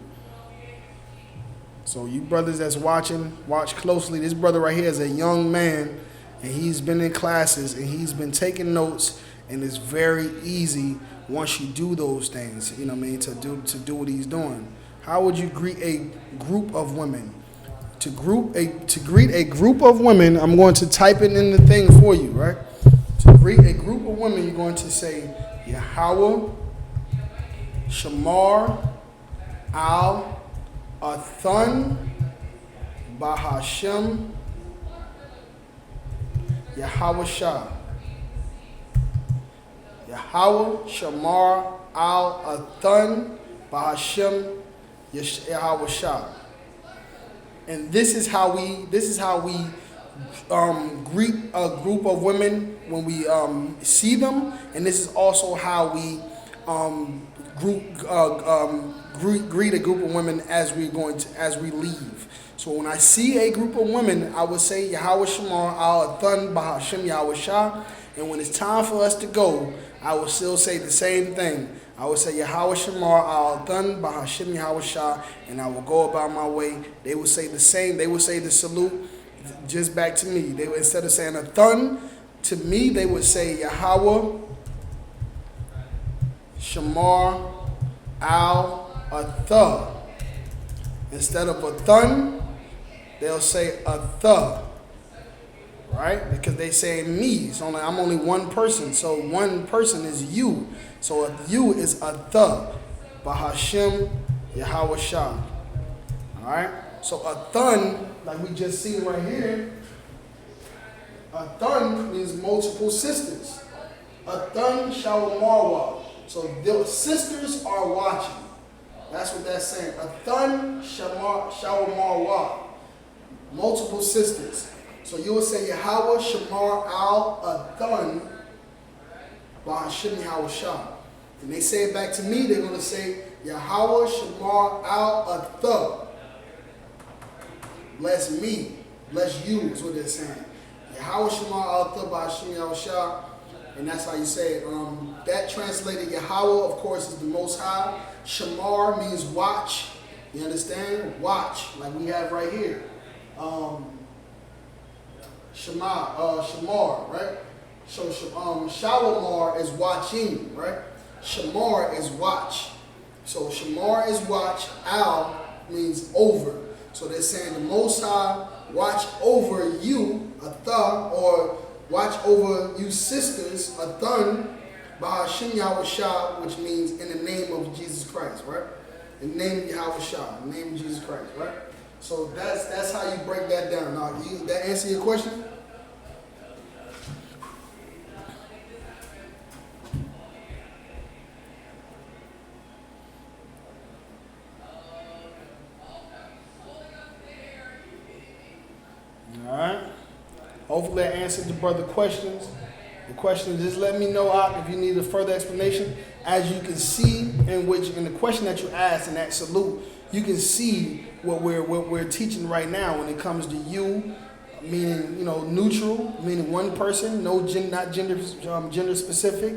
So you brothers that's watching, watch closely. This brother right here is a young man, and he's been in classes, and he's been taking notes, and it's very easy once you do those things, you know what I mean, to do what he's doing. How would you greet a group of women? To greet a group of women, I'm going to type it in the thing for you, right? To greet a group of women, you're going to say Yahweh, Shamar, Al, Athun, Bahashem, Yahweh Shah. Yahweh, Shamar, Al, Athun, Bahashem, Yahweh Shah. And this is how we greet a group of women see them, and this is also how we greet a group of women as we leave. So when I see a group of women, I would say Yahweh Shamar al Athan Bahashim Yahweh Shah. And when it's time for us to go, I will still say the same thing. I would say Yahweh Shamar al Athan Bahashim Yahweh Shah, and I will go about my way. They would say the same. They would say the salute just back to me. They would, instead of saying Athan to me, they would say Yahweh Shamar al Atha. Instead of Athan, they'll say Atha. Right? Because they say me. I'm only one person. So one person is you. So you is Atha. Bahashim Yahweh Shah. Alright? So Athan, like we just seen right here, Athan means multiple sisters. Athan Shawamarwa. So the sisters are watching. That's what that's saying. Athan Shawamarwa. Multiple sisters. So you will say Yahweh Shamar al Athan Bahashim Yahweh Shah. And they say it back to me, they're going to say Yahweh Shamar al Atha. Bless me, bless you is what they're saying. Yahweh Shamar al Atha Bahashim Yahweh Shah. And that's how you say it. That translated Yahweh, of course, is the Most High. Shamar means watch. You understand? Watch, like we have right here. Shamar, right? So Shalamar is watching, right? Shamar is watch. So Shamar is watch. Al means over. So they're saying the Most High watch over you, Atha, or watch over you sisters, Athan, Bahashim Yahweh Shah, which means in the name of Jesus Christ, right? In the name of Yahweh Shah, in the name of Jesus Christ, right? So that's how you break that down. Now, that answer your question? All right. Hopefully I answered the brother questions. The question, just let me know if you need a further explanation. As you can see, in the question that you asked in that salute, you can see what we're teaching right now when it comes to you, meaning neutral, meaning one person, not gender specific,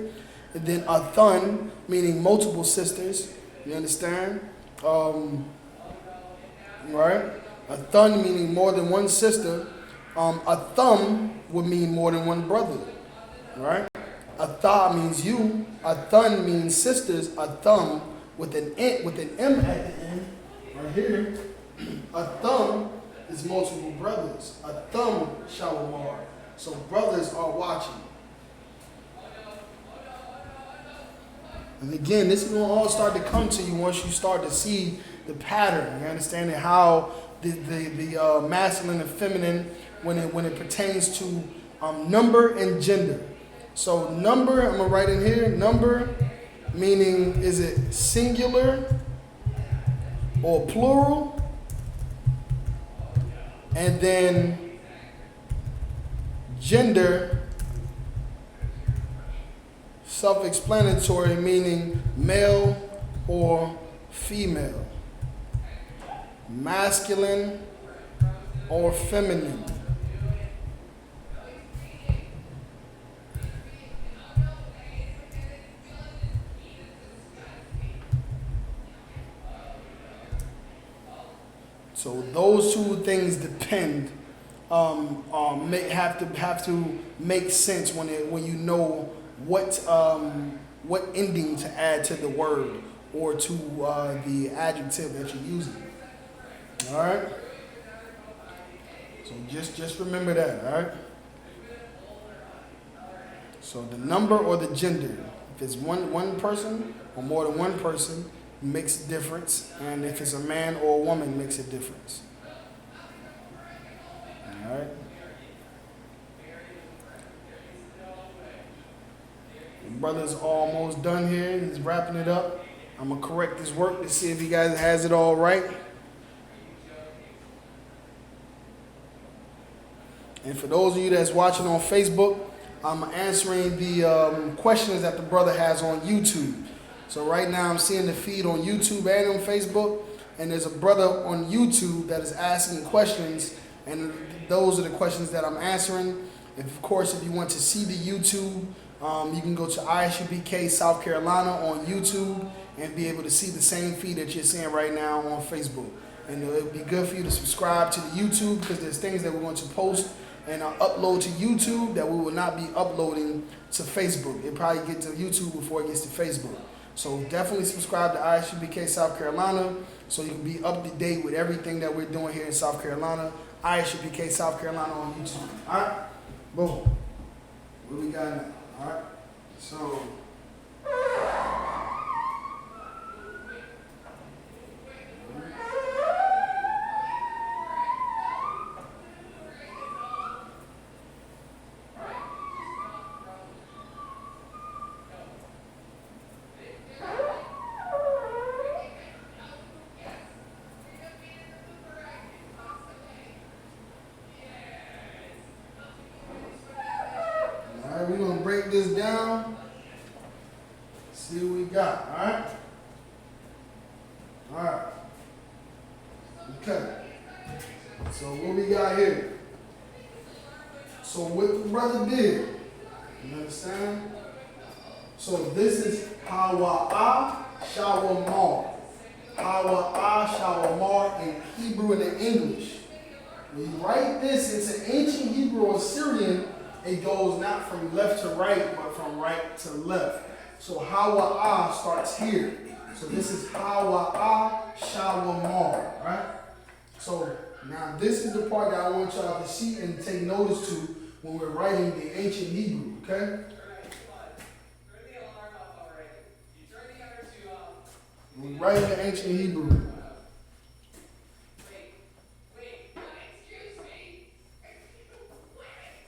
and then Athan, meaning multiple sisters. You understand? Right? Athan meaning more than one sister. A thumb would mean more than one brother, right? Atha means you. Athan means sisters. A thumb with an M at the end, right here. A thumb is multiple brothers. A thumb Shalamar. So brothers are watching. And again, this is going to all start to come to you once you start to see the pattern. You understand how the masculine and feminine when it pertains to number and gender. So number, I'm going to write in here, number meaning is it singular or plural? And then gender, self-explanatory, meaning male or female, masculine or feminine. So those two things depend, have to make sense when you know what ending to add to the word or to the adjective that you're using. All right. So just remember that. All right. So the number or the gender, if it's one person or more than one person, makes a difference, and if it's a man or a woman, makes a difference. All right. The brother's almost done here. He's wrapping it up. I'm gonna correct his work to see if he guys has it all right. And for those of you that's watching on Facebook, I'm answering the questions that the brother has on YouTube. So right now I'm seeing the feed on YouTube and on Facebook, and there's a brother on YouTube that is asking questions, and those are the questions that I'm answering. Of course, if you want to see the YouTube, you can go to I.S.U.P.K South Carolina on YouTube and be able to see the same feed that you're seeing right now on Facebook. And it would be good for you to subscribe to the YouTube, because there's things that we're going to post and upload to YouTube that we will not be uploading to Facebook. It probably gets to YouTube before it gets to Facebook. So definitely subscribe to I.S.U.P.K South Carolina so you can be up to date with everything that we're doing here in South Carolina. I.S.U.P.K South Carolina on YouTube. All right? Boom. What we got now? All right? So... we're going to break this down, see what we got, all right? All right. Okay. So what we got here? So what the brother did, you understand? So this is Hawa Shawamar. Hawa Shawamar in Hebrew and in English. When you write this into ancient Hebrew or Syrian, it goes not from left to right, but from right to left. So Hawa starts here. So this is Hawa Shawamar, right? So now this is the part that I want y'all to see and take notice to when we're writing the ancient Hebrew, okay? When we're writing the ancient Hebrew.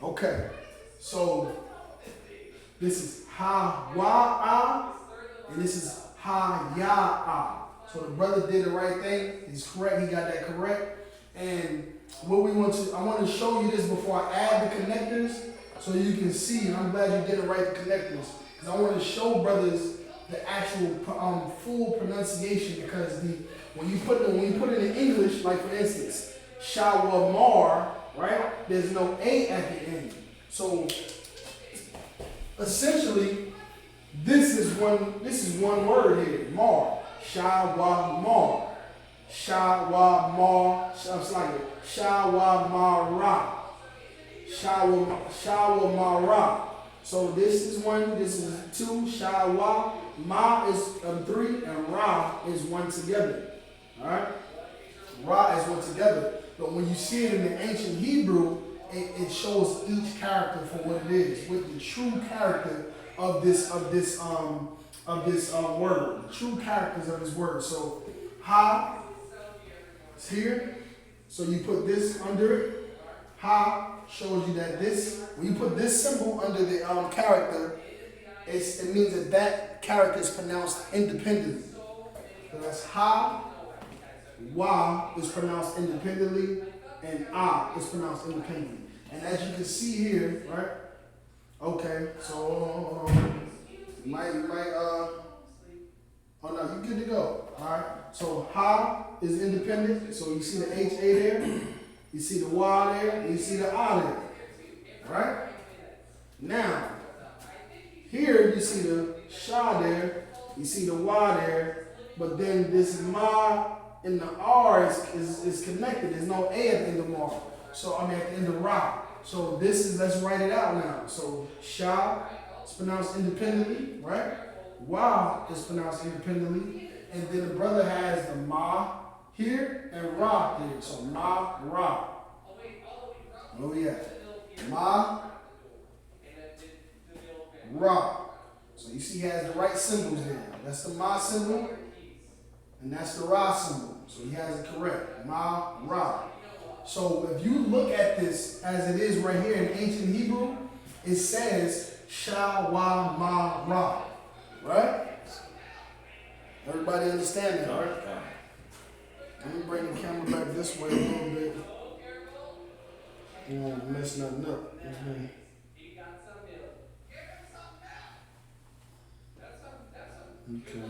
Okay, so this is Ha-wa-ah, and this is Ha-ya-ah. So the brother did the right thing. He's correct. He got that correct. And what we want to, I want to show you this before I add the connectors, so you can see. And I'm glad you did it right, the connectors, because I want to show brothers the actual full pronunciation. Because when you put it in English, like for instance, Shawamar, right? There's no A at the end. So essentially, this is one word here. Mar. Shawamar. Shawamar. It's like it. Shawamara. Shawamara. So this is one, this is two. Shawa. Ma is 3, and Ra is 1 together. Alright? Ra is 1 together. But when you see it in the ancient Hebrew, it shows each character for what it is, with the true character of this word, the true characters of this word. So Ha is here, so you put this under it. Ha shows you that this, when you put this symbol under the character, it means that character is pronounced independently. So that's Ha. Wa is pronounced independently, and Ah is pronounced independently. And as you can see here, right? Okay, so oh no, you're good to go. Alright. So Ha is independent. So you see the H-A there, you see the Wa there, and you see the Ah there. Alright? Now, here you see the Sha there, you see the Wa there, but then this Ma and the R is connected. There's no A at the end of Mar. So at the end of Ra. So this is, let's write it out now. So Sha is pronounced independently, right? Wa is pronounced independently. And then the brother has the Ma here and Ra here. So Ma, Ra. Oh yeah. Ma, Ra. So you see he has the right symbols there. That's the Ma symbol. And that's the Ra symbol. So he has it correct. Ma, Ra. So if you look at this as it is right here in ancient Hebrew, it says Sha, Wa, Ma, Ra. Right? Everybody understand that, right? Let me bring the camera back this way a little bit. You won't mess nothing up. Okay.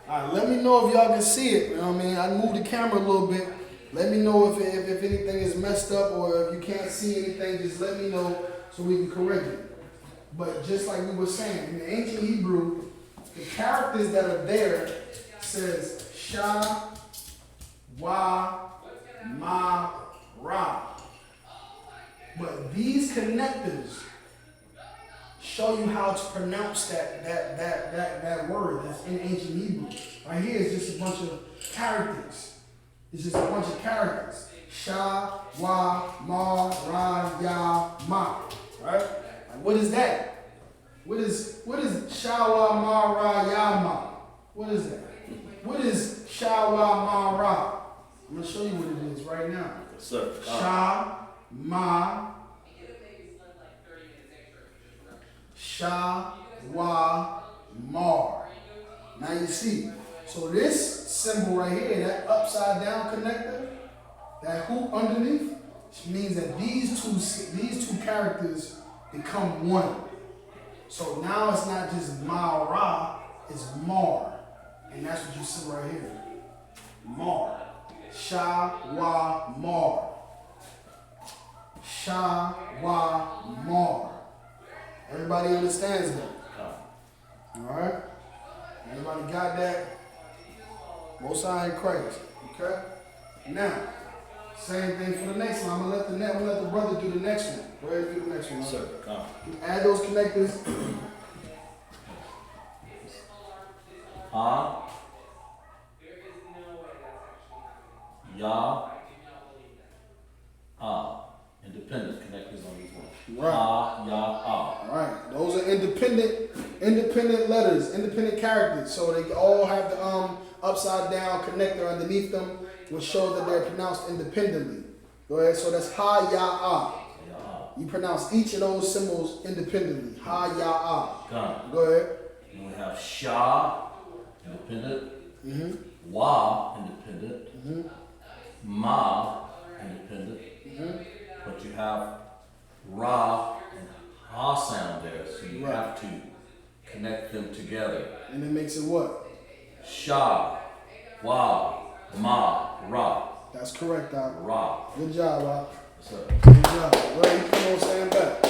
All right, let me know if y'all can see it. You know what I mean? I moved the camera a little bit. Let me know if anything is messed up or if you can't see anything. Just let me know so we can correct it. But just like we were saying, in the ancient Hebrew, the characters that are there says Sha, Wa, Ma, Ra. But these connectors show you how to pronounce that word that's in ancient Hebrew. Right here is just a bunch of characters. It's just a bunch of characters. Sha, Wa, Ma, Ra, Ya, Ma. Right? Like, what is that? What is Sha, Wa, Ma, Ra, Ya, Ma? What is that? What is Sha, Wa, Ma, Ra? I'm going to show you what it is right now. Yes, sir. Sha, Ma, Sha, Wa, Mar. Now you see. So this symbol right here, that upside down connector, that hoop underneath, means that these two characters become one. So now it's not just Ma Ra, it's Mar. And that's what you see right here. Mar. Sha, Wa, Mar. Sha, Wa, Mar. Everybody understands that? Alright? Everybody got that? Most High in Christ. Okay? Now, same thing for the next one. I'm gonna let the brother do the next one. Go ahead and do the next one. Sir. Add those connectors. Ha. Ya. Ah. Independent connectors on each one. Right. Ha, ya, ah. Alright. Those are independent letters, independent characters. So they all have the upside down connector underneath them, which shows that they're pronounced independently. Go ahead. So that's Ha, Ya, Ah. You pronounce each of those symbols independently. Ha, Ya, Ah. Done. Go ahead. And we have Sha, independent. Wa, independent. Ma, independent. But you have Ra and Ha sound there, so you have to connect them together. And it makes it what? Sha, Wa, Ma, Ra. That's correct, Doc. Ra. Good job, Doc. Yes, sir. Good job. Well, you come on, stand back.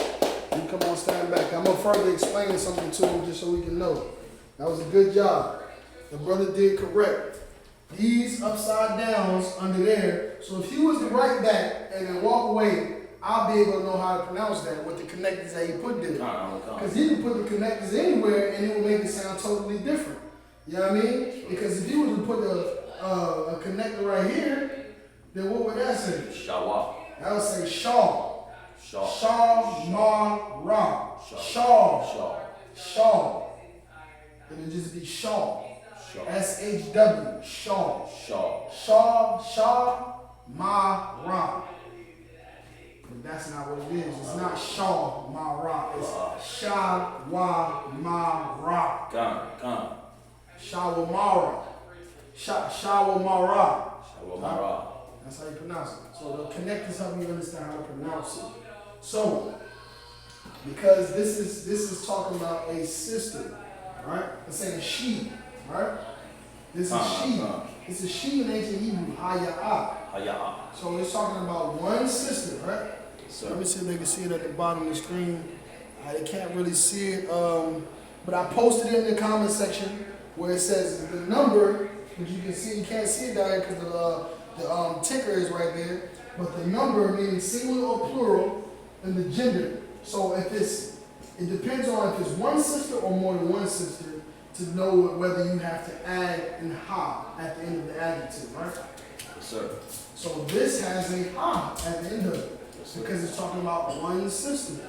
You come on, stand back. I'm going to further explain something to him just so we can know. That was a good job. The brother did correct. These upside downs under there. So if he was to write that and then walk away, I'll be able to know how to pronounce that with the connectors that he put there. Because he can put the connectors anywhere and it will make it sound totally different. You know what I mean? Because if he was to put a connector right here, then what would that say? Shawa. That would say Shaw. Shaw. Shaw, Ma, Ra. Shaw. Shaw. It would just be Shaw. S-H-W. Shaw. Shaw, Ma, Ra. But that's not what it is. It's not Shaw, Ma, Ra. It's Sha, Wa, Ma, Ra. Come. Shawamara. Shawamara. Shawamara. That's how you pronounce it. So the connectors help you understand how to pronounce it. So, because this is talking about a sister, right? It's saying she, right? This is she. This is she in ancient Hebrew, Ha-ya-ah. So it's talking about one sister, right? So let me see if they can see it at the bottom of the screen. They can't really see it, but I posted it in the comment section where it says the number, which you can see. You can't see it down here because the ticker is right there. But the number meaning singular or plural, and the gender. So if it depends on if it's one sister or more than one sister to know whether you have to add an ha at the end of the adjective, right? Yes, sir. So this has a ha at the end of it because it's talking about one sister.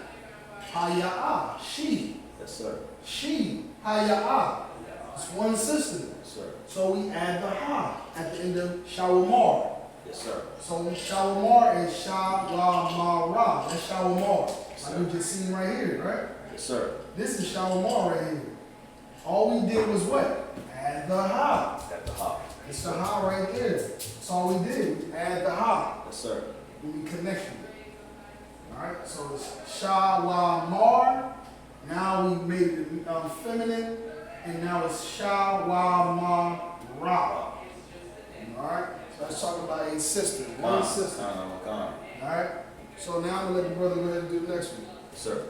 Ha-ya-ah, she. Yes, sir. She, ha-ya-ah. It's one sister. Yes, sir. So we add the ha at the end of shawamar. Yes, sir. So shawamar is sha-wa-ma-ra. That's shawamar. Like we just seen right here, right? Yes, sir. This is shawamar right here. All we did was what? Add the ha. Got the ha. It's the ha right there. That's all we did. and now it's Sha, Wa, Ma, Ra. Alright? So let's talk about a sister. One sister. Alright? So now I'm going to let the brother go ahead and do the next one. Sir.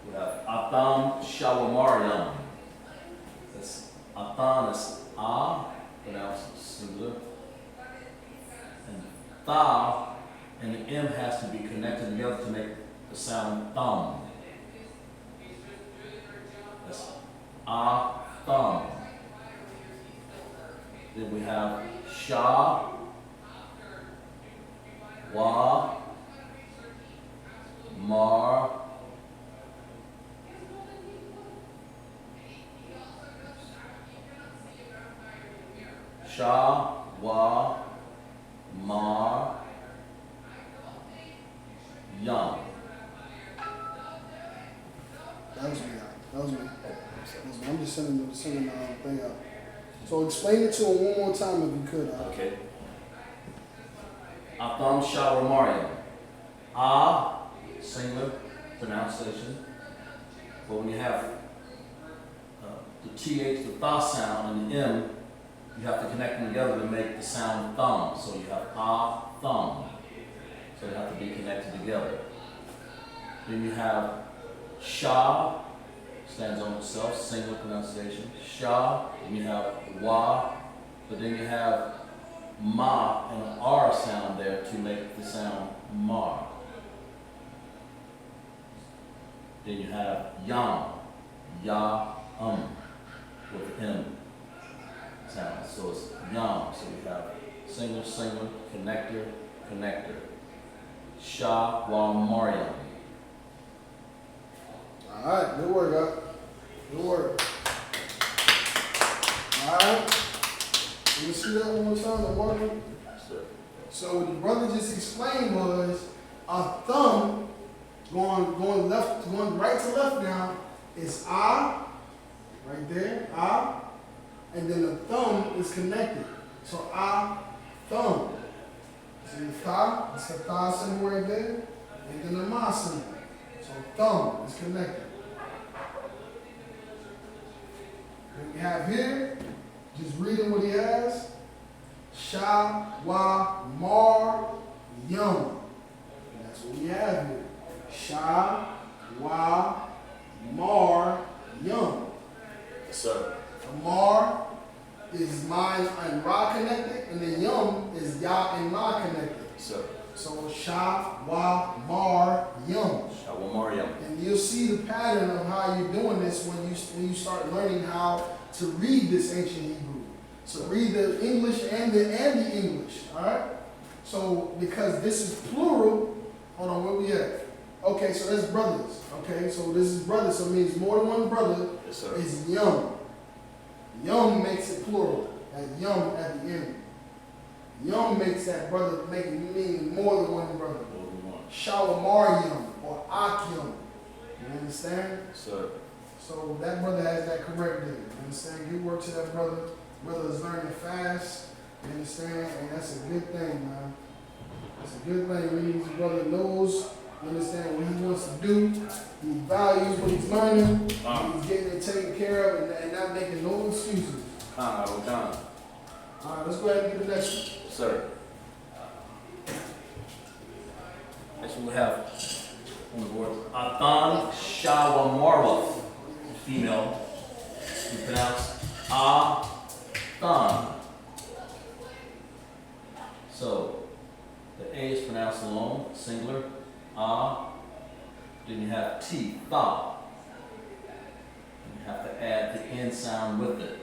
We have Atan Shawamaryam. That's Atan is A, pronounced singular. And Tha and the M has to be connected together to make the sound thumb. That's A, thumb. Then we have Sha, Wa, Mar, Sha, Wa, Mar, Yum. That was me. I'm just sending the thing out. So explain it to him one more time if you could. Okay. Atam Shawamaryam. A, singular pronunciation. But when you have the TH, the Tha sound, and the M, you have to connect them together to make the sound thumb. So you have A, thumb. So they have to be connected together. Then you have Sha, stands on itself, singular pronunciation. Sha, and you have Wa, but then you have Ma and an R sound there to make the sound Mar. Then you have Yam, Ya, with M sound. So it's Yam. So you have singular, singular, connector, connector. Sha, Wa, Maryam. Alright, good work, guys. Good work. Alright. Can you see that one more time, the marker? Sir. So what the brother just explained was a thumb going left, going right to left now is A, right there, A, and then the thumb is connected. So A, thumb. See the Tha, it's the Tha symbol right there, and then the Ma symbol. So thumb is connected. What we have here, just reading what he has, Sha, Wa, Mar, Yum. And that's what we have here. Sha, Wa, Mar, Yum. Yes, sir. The Mar is Ma and Ra connected, and the Yum is Ya and Ma connected. Yes, sir. So Sha, Wa, Mar, Yum. Shawamaryam. And you'll see the pattern of how you're doing this when you start learning how to read this ancient Hebrew. So read the English and the English. Alright? So because this is plural, hold on, where we at? Okay, so that's brothers. Okay, so this is brothers, so it means more than one brother. Yes, sir. Is Yum. Yum makes it plural. That Yum at the end. Yum makes that brother mean more than one brother. Shawamaryam or Akyum. You understand? Sir. So that brother has that correct there. You understand? Good work to that brother. Brother is learning fast. You understand? And that's a good thing, man. That's a good thing. It means the brother knows, you understand, what he wants to do. He values what he's learning. He's getting it taken care of and not making no excuses. All right, let's go ahead and do the next one. Sir. Next one we have on the board. Atan Shawamaryam. Female. You pronounce Atan. So the A is pronounced alone, singular. Then you have T, Tha. And you have to add the N sound with it.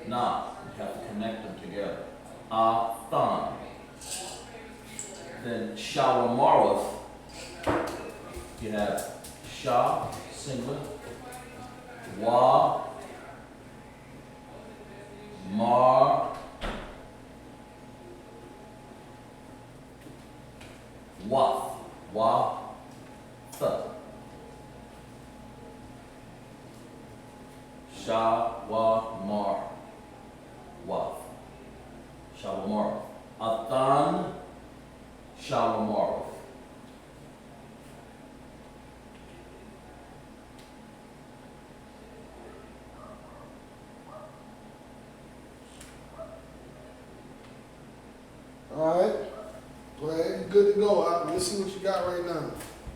Na. You have to connect them together. Than. Then Shawamaryam. You have Sha, singular. Wa, Mar, Waf, Wa, Th. Sha, Wa, Mar, Waf. Shawamaryam. Atan Shawamaryam. go. Let me see what you got right now.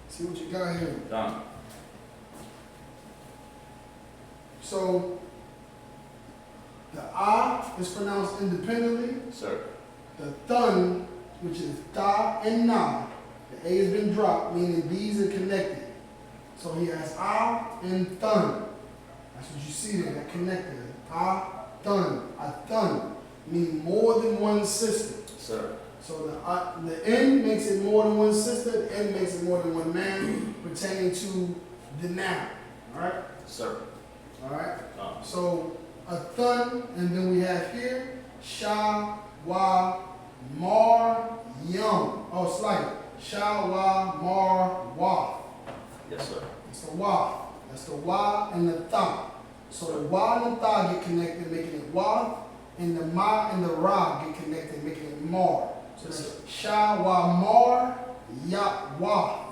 See what you got here. Done. So the I is pronounced independently. Sir. The thun, which is da and na, the A has been dropped, meaning these are connected. So he has I and thun. That's what you see there, that connected. I, thun, I thun, meaning more than one sister. Sir. So the N makes it more than one sister, the N makes it more than one man, pertaining to the noun. Alright? Sir. Alright? So a thun, and then we have here, sha, wa, mar, yum. Oh, it's like sha, wa, mar, wa. Yes, sir. It's the wa. That's the wa and the tha. So the wa and the tha get connected, making it wa, and the ma and the ra get connected, making it mar. So it's sha, wa, mar, ya, wa.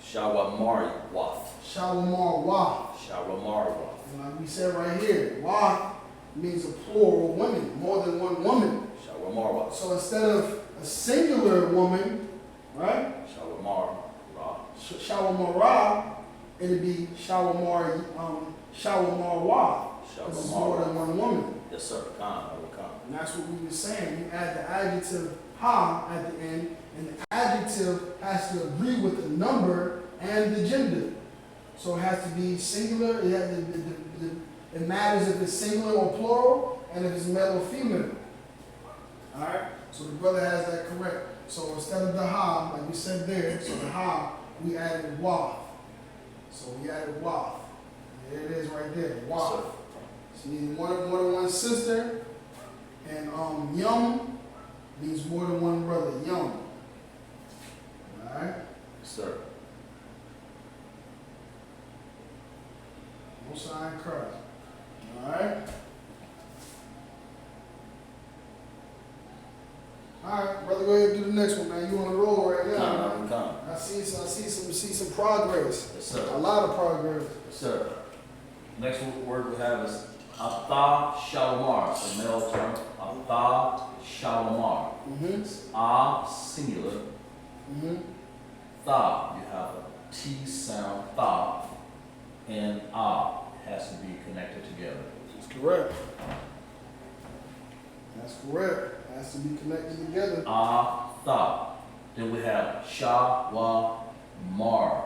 Shawamari wath. Sha, wa, mar, wa. Shawamari wath. And like we said right here, wa means a plural woman, more than one woman. Shawamari wath. So instead of a singular woman, right? Shawamari ra. Shawamara, it'd be shawamar wa. This is more than one woman. Yes, sir. Khan. And that's what we were saying. You add the adjective ha at the end, and the adjective has to agree with the number and the gender. So it has to be singular. It matters if it's singular or plural, and if it's male or female. All right. So the brother has that correct. So instead of the ha, like we said there, so the ha, we added wa. So we added wa. There it is right there, wa. Yes, So you need more than one sister, and yum means more than one brother. Yum. All right. Yes, sir. No sign Christ. All right. All right, brother, go ahead and do the next one, man. You on the roll right now, man. Khan. I see some progress. Yes, sir. A lot of progress. Yes, sir. Next word we have is Atha Shalamar. It's a male term. Atha Shalamar. Mm-hmm. It's A singular. Mm-hmm. Tha. You have a T sound. Tha. And A. It has to be connected together. That's correct. That's correct. Has to be connected together. Tha. Then we have Sha Wa Mar.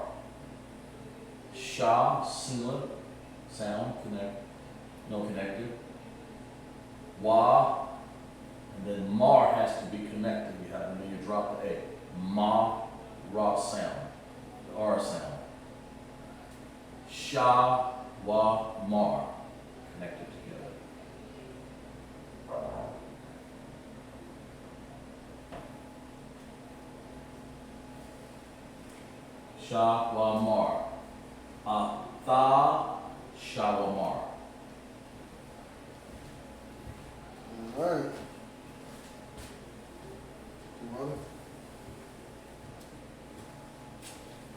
Sha singular sound connect, no connected. Wa, and then Mar has to be connected. You have, and then you drop the A. Ma Ra sound, the R sound. Sha Wa Mar connected together. Shawamar. Atha Shawamar. All right.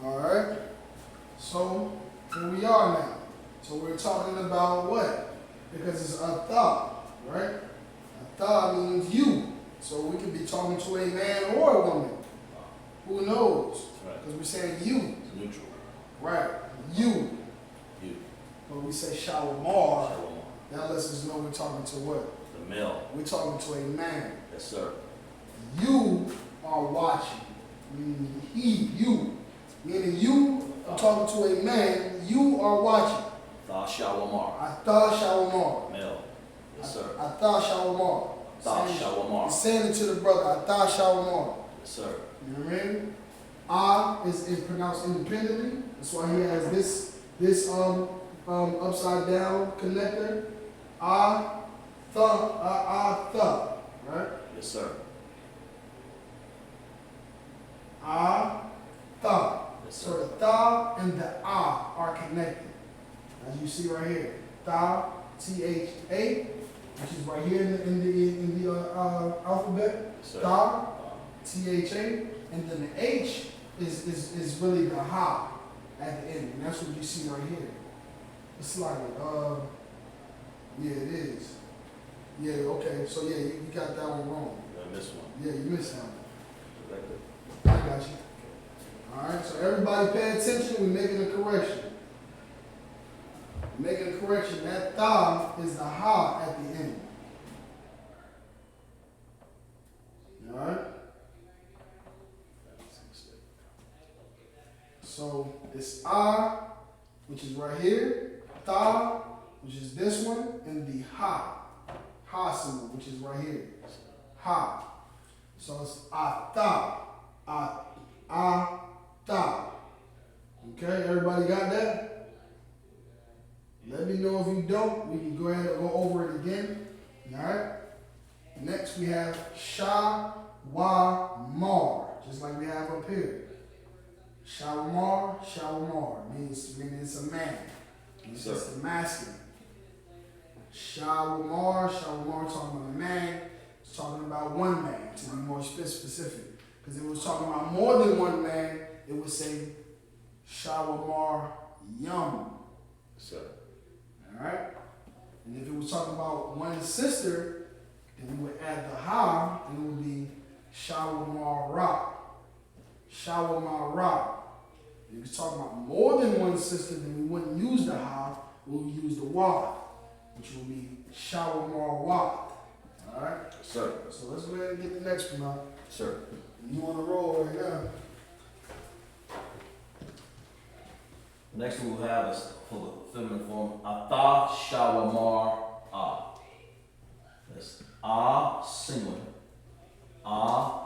All right. So here we are now. So we're talking about what? Because it's a thought, right? A thought means you. So we could be talking to a man or a woman. Who knows? Because we're saying you. It's neutral. Right. You. You. When we say shawamar, Shawamar. that lets us know we're talking to what? The male. We're talking to a man. Yes, sir. You are watching. Meaning you. Meaning you are talking to a man, you are watching. Tha Shawamar. Atha shawamar. Male. Yes, sir. Atha shawamar. Tha Shawamar. Saying it to the brother, Atha shawamar. Yes, sir. You know what I mean? Is pronounced independently. That's why he has this upside down connector. Tha, right? Yes, sir. Tha. Yes, So sir. the tha and the are connected. As you see right here. Tha, T-H-A, which is right here in the alphabet. Yes, sir. Tha, T-H-A, and then the H is really the ha at the end. And that's what you see right here. It's like, yeah, it is. Yeah, okay. So yeah, you got that one wrong. I missed one. Yeah, you missed that one. Corrected. got you. Alright, so everybody pay attention, we're making a correction. Making a correction. That tha is the ha at the end. Alright? So it's a, which is right here, tha, which is this one, and the ha symbol, which is right here. Ha. So it's a tha. Okay, everybody got that? Let me know if you don't. We can go ahead and go over it again. Alright? Next we have sha, wa, mar, just like we have up here. Shalamar means it's a man. It's just the masculine. Shalamar talking about a man. It's talking about one man, to be more specific. Because if it was talking about more than one man, it would say Shalamar yum. Sir. Alright? And if it was talking about one sister, then we would add the ha, and it would be Shalamar ra. Shawamar ra. If you're talking about more than one sister, then we wouldn't use the ha, we would use the wa, which will be Shawamar wa. Alright? Sir. So let's go ahead and get the next one out. Sir. You on the roll right now. The next one we'll have is for the feminine form, Atha Shawamar A. That's A singular. A.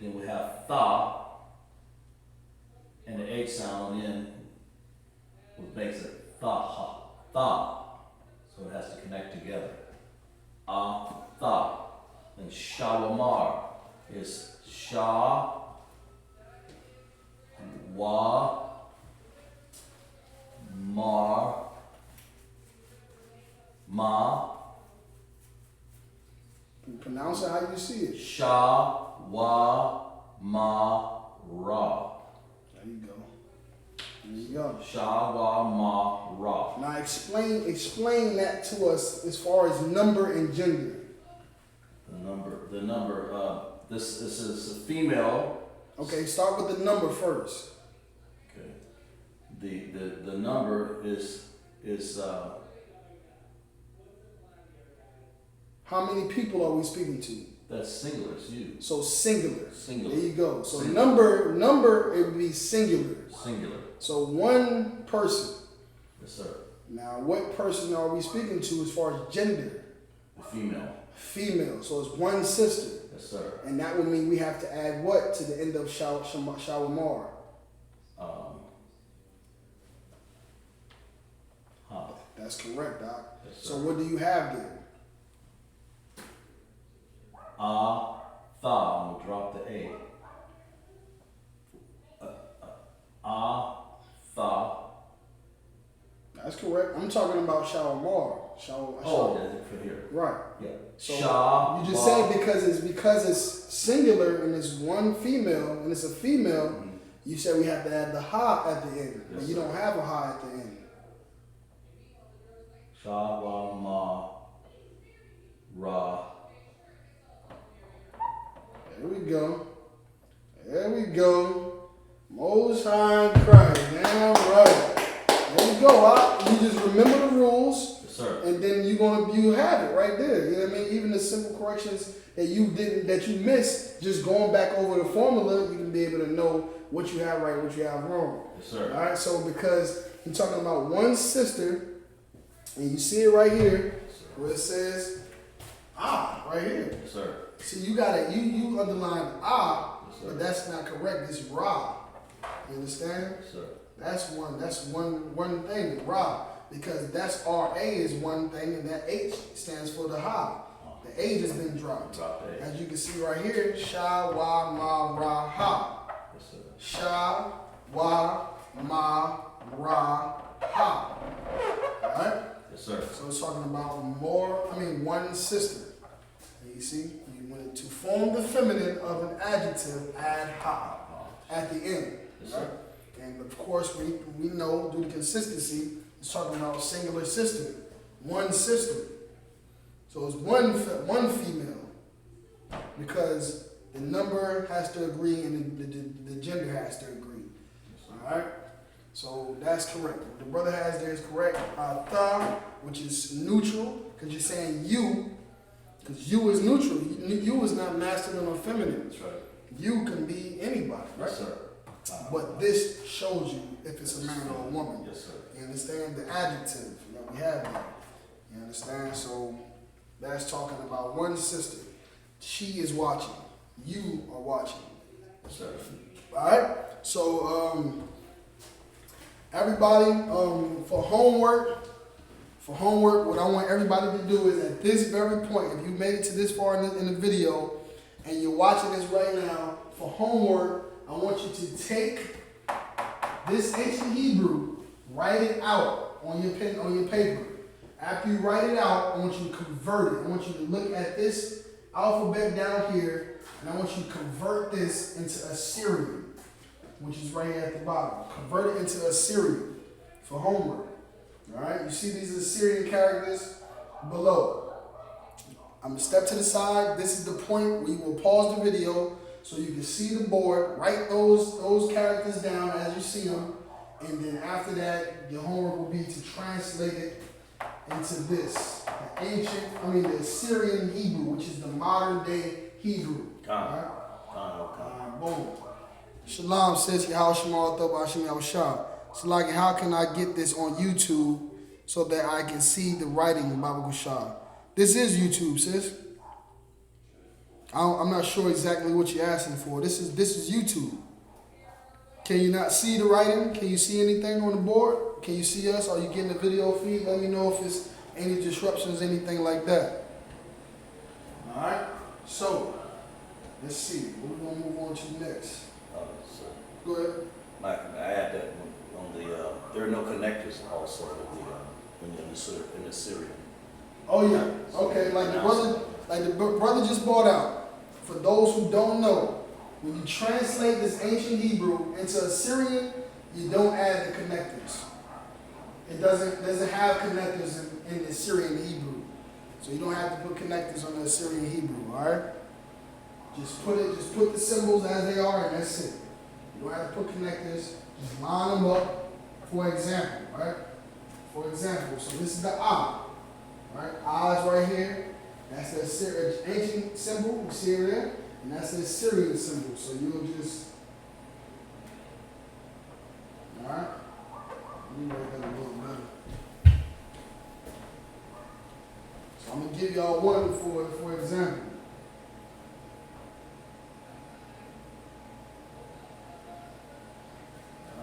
Then we have tha, and the H sound on the end, which makes it tha. So it has to connect together. Tha. And shawamar is sha, wa, mar, ma. Pronounce it how you see it. Sha, wa, ma, ra. There you go. There you go. Sha, wa, ma, ra. Now explain that to us as far as number and gender. The number, this is a female. Okay, start with the number first. Okay. The number is how many people are we speaking to? that's singular, it's you. So singular. Singular. There you go. So Singular. number it would be singular. Singular. So one person. Yes, sir. Now what person are we speaking to as far as gender? The female. Female. So it's one sister. Yes, sir. And that would mean we have to add what to the end of Shawamar? Ha. That's correct, Doc. Yes, sir. So what do you have there? Tha, we'll drop the A. Tha. That's correct. I'm talking about Shawamar. Oh, yeah, for here. Right. Yeah. So Sha. you just wa. say because it's singular and it's one female and it's a female, Mhm. you said we have to add the ha at the end. Yes, But you sir. don't have a ha at the end. Sha, wa, ma, ra. There we go. There we go. Most High in Christ. Damn right. There you go. You just remember the rules. Yes, sir. And then you have it right there. You know what I mean? Even the simple corrections that you missed, just going back over the formula, you can be able to know what you have right, what you have wrong. Yes, sir. All right. So because you're talking about one sister, and you see it right here, where it says right here. Yes, sir. See, you underline Yes, sir. but that's not correct. It's ra. You understand? Yes, sir. That's one thing, ra. Because that's RA is one thing, and that H stands for the ha. The H has been dropped. Drop the A. As you can see right here, sha, wa, ma, ra, ha. Yes, sir. Sha, wa, ma, ra, ha. Alright? Yes, sir. So it's talking about one sister. And you see, you wanted to form the feminine of an adjective, add ha at the end. Yes, sir. And of course, we know due to consistency, it's talking about singular sister, one sister. So it's one female, because The number has to agree, and the gender has to agree. All right. So that's correct. What the brother has there is correct. Tha, which is neutral, because you're saying you, because you is neutral. You is not masculine or feminine. That's right. You can be anybody, right? Yes, sir. But this shows you if it's a man or a woman. Yes, sir. You understand the adjective that we have there. You understand? So that's talking about one sister. She is watching. You are watching. Yes, sir. All right. So everybody, for homework, what I want everybody to do is at this very point, if you made it to this far in the video and you're watching this right now, for homework, I want you to take this ancient Hebrew, write it out on your pen, on your paper. After you write it out, I want you to convert it. I want you to look at this alphabet down here, and I want you to convert this into Assyrian, which is right here at the bottom. Convert it into Assyrian for homework. All right, you see these Assyrian characters below. I'm gonna step to the side. This is the point where you will pause the video so you can see the board. Write those characters down as you see them, and then after that, your homework will be to translate it into this, the Assyrian Hebrew, which is the modern day Hebrew. Boom. Shalom says, Salaki, how can I get this on YouTube so that I can see the writing of Baba Gushar? This is YouTube, sis. I'm not sure exactly what you're asking for. This is YouTube. Can you not see the writing? Can you see anything on the board? Can you see us? Are you getting the video feed? Let me know if it's any disruptions, anything like that. All right. So let's see. What we're gonna move on to next. Go ahead. I add that on the there are no connectors also in the Syrian. Oh yeah. Okay. Like the brother just brought out. For those who don't know, when you translate this ancient Hebrew into Assyrian, you don't add the connectors. It doesn't have connectors in the Assyrian Hebrew. So you don't have to put connectors on the Assyrian Hebrew, all right? Just put the symbols as they are, and that's it. You don't have to put connectors, just line them up, for example, right? For example, so this is the I, right? I is right here. That's the ancient symbol, you see it there? And that's the Assyrian symbol. So you'll just, all right? Let me write that a little better. So I'm going to give y'all one for example.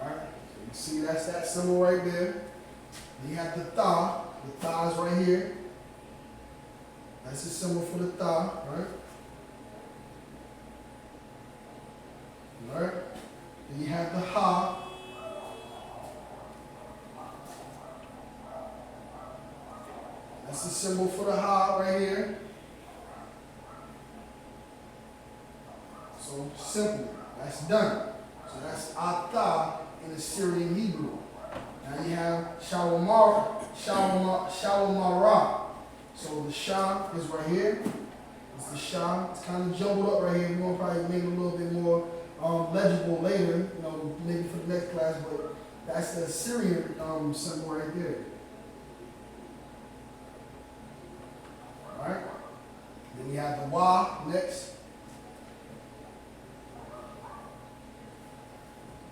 All right? So you see that's that symbol right there. Then you have the Tha. The Tha is right here. That's the symbol for the Tha, right? All right? Then you have the Ha. That's the symbol for the Ha right here. So simple. That's done. So that's Atha in the Syrian Hebrew. Now you have Shalamara. So the Shah is right here. It's the Shah. It's kind of jumbled up right here. We're going to probably make it a little bit more legible later, maybe for the next class, but that's the Assyrian symbol right there. All right? Then you have the Wa next.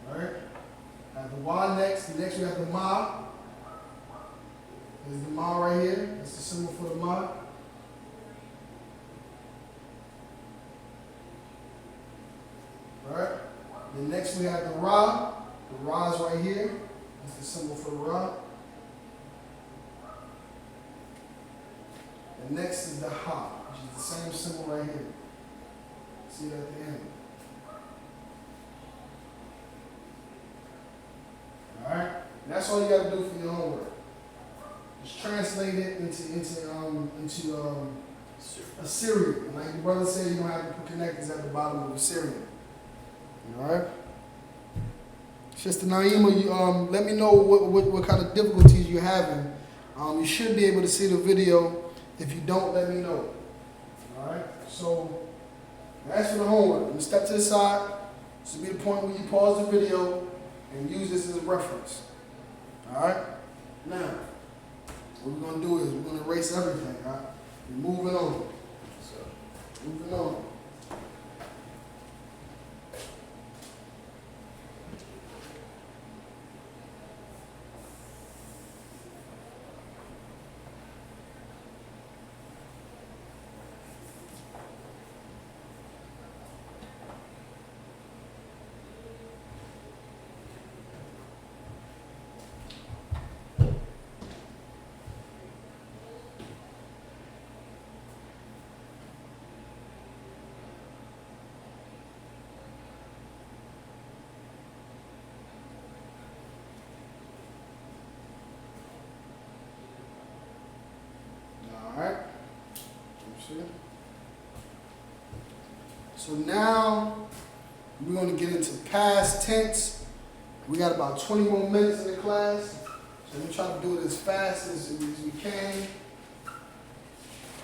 All right? Have the Wa next. Next we have the Ma. There's the Ma right here. That's the symbol for the Ma. Alright? Then next we have the Ra. The Ra is right here. That's the symbol for the Ra. And next is the Ha, which is the same symbol right here. See it at the end. Alright? That's all you gotta do for your homework. Just translate it into Assyrian. And like the brother said, you don't have to put connectors at the bottom of Assyrian. Alright? Sister Naima, you let me know what kind of difficulties you're having. You should be able to see the video. If you don't, let me know. Alright? So That's for the homework. I'm gonna step to the side. This will be the point where you pause the video and use this as a reference. Alright? Now, what we're gonna do is we're gonna erase everything, alright? We're moving on. Moving on. Alright. So now we're going to get into past tense. We got about 20 more minutes in the class. So let me try to do it as fast as we can.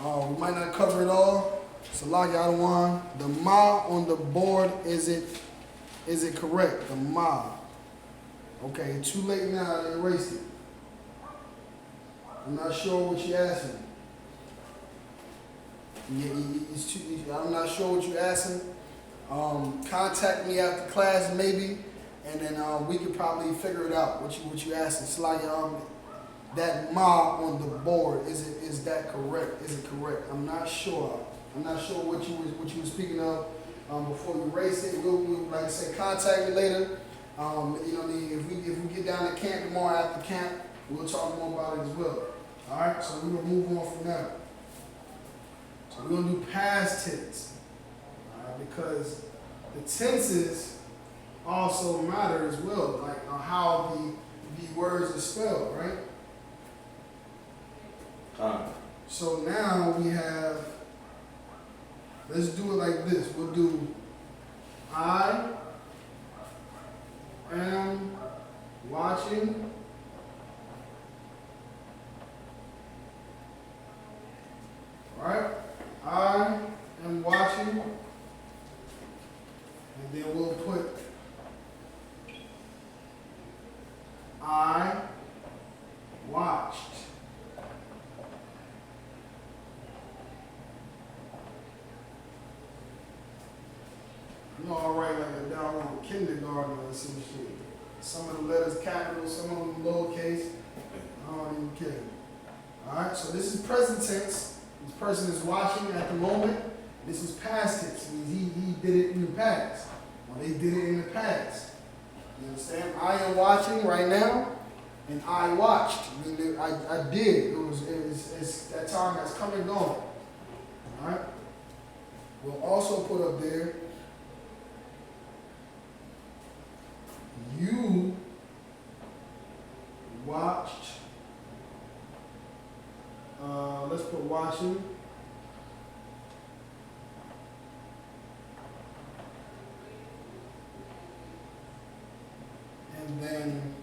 We might not cover it all. Salaki Adawan. The ma on the board, is it correct? The ma. Okay, too late now, I erased it. I'm not sure what you're asking. I'm not sure what you're asking. Contact me after class maybe, and then we could probably figure it out what you asking. It's like that ma on the board, is that correct? Is it correct? I'm not sure. I'm not sure what you were speaking of before you erase it. We'll like I said, contact me later. If we get down to camp tomorrow after camp, we'll talk more about it as well. All right, so we're gonna move on from there. So we're going to do past tense, because the tenses also matter as well, like how the words are spelled, right? So now we have, let's do it like this. We'll do I am watching right? I am watching, and then we'll put I watched. You know, I write like a down kindergarten or some shit. Some of the letters capital, some of them lowercase. I don't even care. Alright, so this is present tense. This person is watching at the moment. This is past tense. He did it in the past. Or they did it in the past. You understand? I am watching right now, and I watched. I mean, I did. It's that time has come and gone. All right. We'll also put up there. You watched. Let's put watching. And then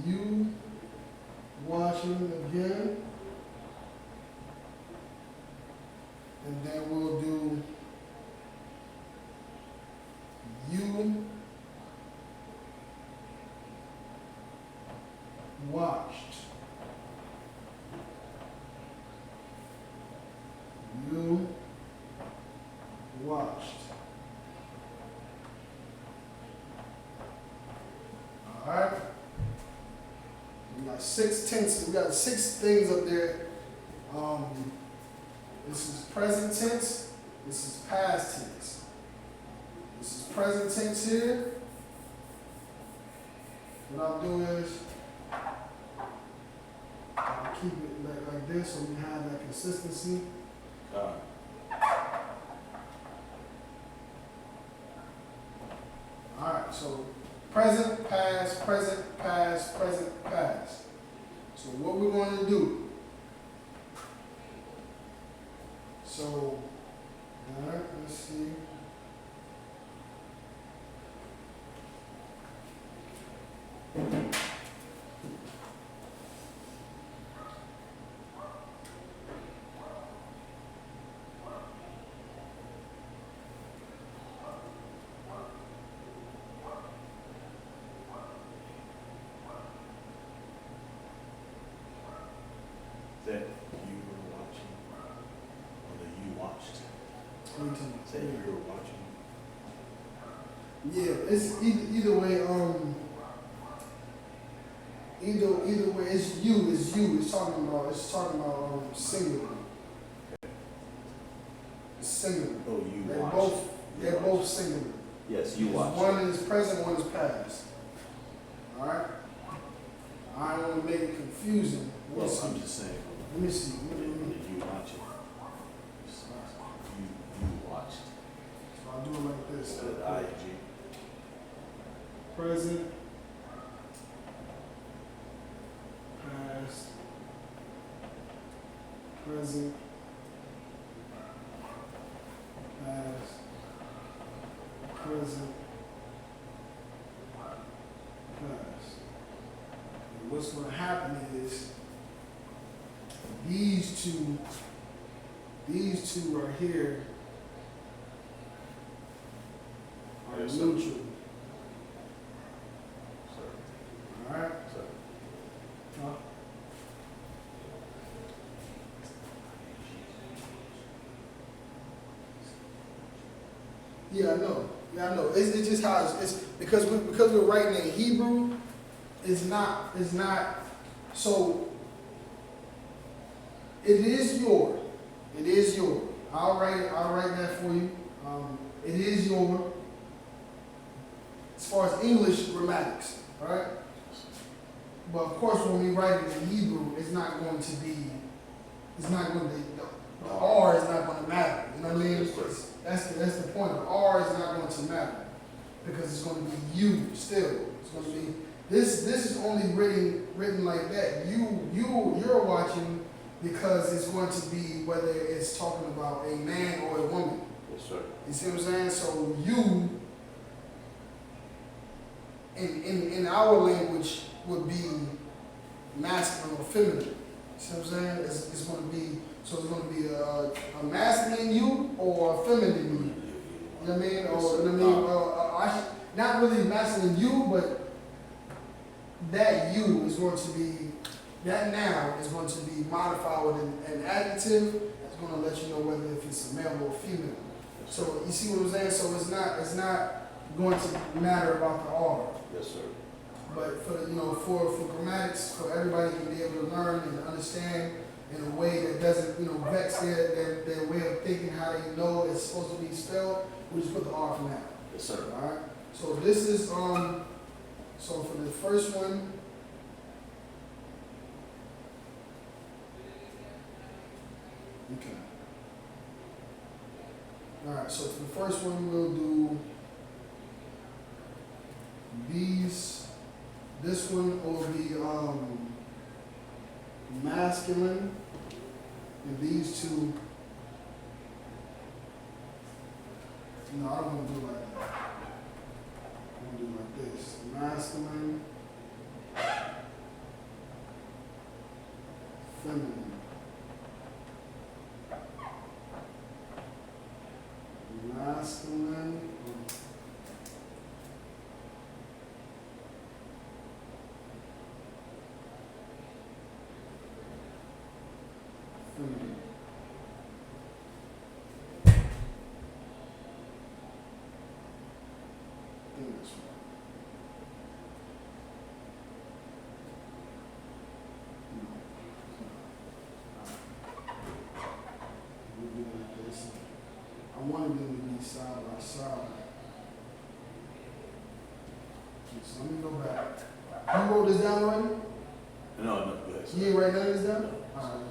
you watching again. And then we'll do you watched. You watched. All right. We got 6 tenses. We got 6 things up there. This is present tense. This is past tense. This is present tense here. What I'll do is I'll keep it like this so we have that consistency. Alright, so present, past, present, past, present, past. So what we're going to do. So, alright, let's see. that you were watching, or that you watched? Say you were watching. Yeah, it's either way. Either way, it's you. It's talking about singular. It's singular. Oh, you They're watched. both You they're watched. both singular. Yes, you watched. One is present, one is past. All right. I don't want to make it confusing. Well, I'm just saying. Let me see. When you watch it, you watched. So I'll do it like this. I.G. Present, past, present, past, present, past. And what's going to happen is these two right here are Yes, sir. neutral. Sir. All right. Sir. Yeah, I know. It's just how it's because we're writing in Hebrew. It's not. So it is your. I'll write that for you. It is your. As far as English grammatics, all right. But of course, when we write it in Hebrew, it's not going to be. It's not going to. The R is not going to matter. You know what I mean? That's the point. The R is not going to matter because it's going to be you still. It's going to be this is only written like that. You're watching because it's going to be whether it's talking about a man or a woman. Yes, sir. You see what I'm saying? So you in our language would be masculine or feminine. You see what I'm saying? It's going to be. So it's going to be a masculine you or a feminine you. You know what I mean? Or you know what I mean? Not really masculine you, but that you is going to be, that noun is going to be modified with an adjective that's going to let you know whether if it's a male or female. So you see what I'm saying? So it's not going to matter about the R. Yes, sir. But for for grammatics, for everybody to be able to learn and understand in a way that doesn't, vex their way of thinking, how they know it's supposed to be spelled, we just put the R for now. Yes, sir. All right. So this is so for the first one. Okay. All right. So for the first one, we'll do these. This one will be masculine, and these two. No, I don't want to do it like that. I want to do it like this. Masculine, feminine. Masculine. Feminine. English. We'll do it like this. I wanted them to be side by side. So let me go back. You wrote this down already? No, go ahead, sir. You ain't write none of this down? Alright.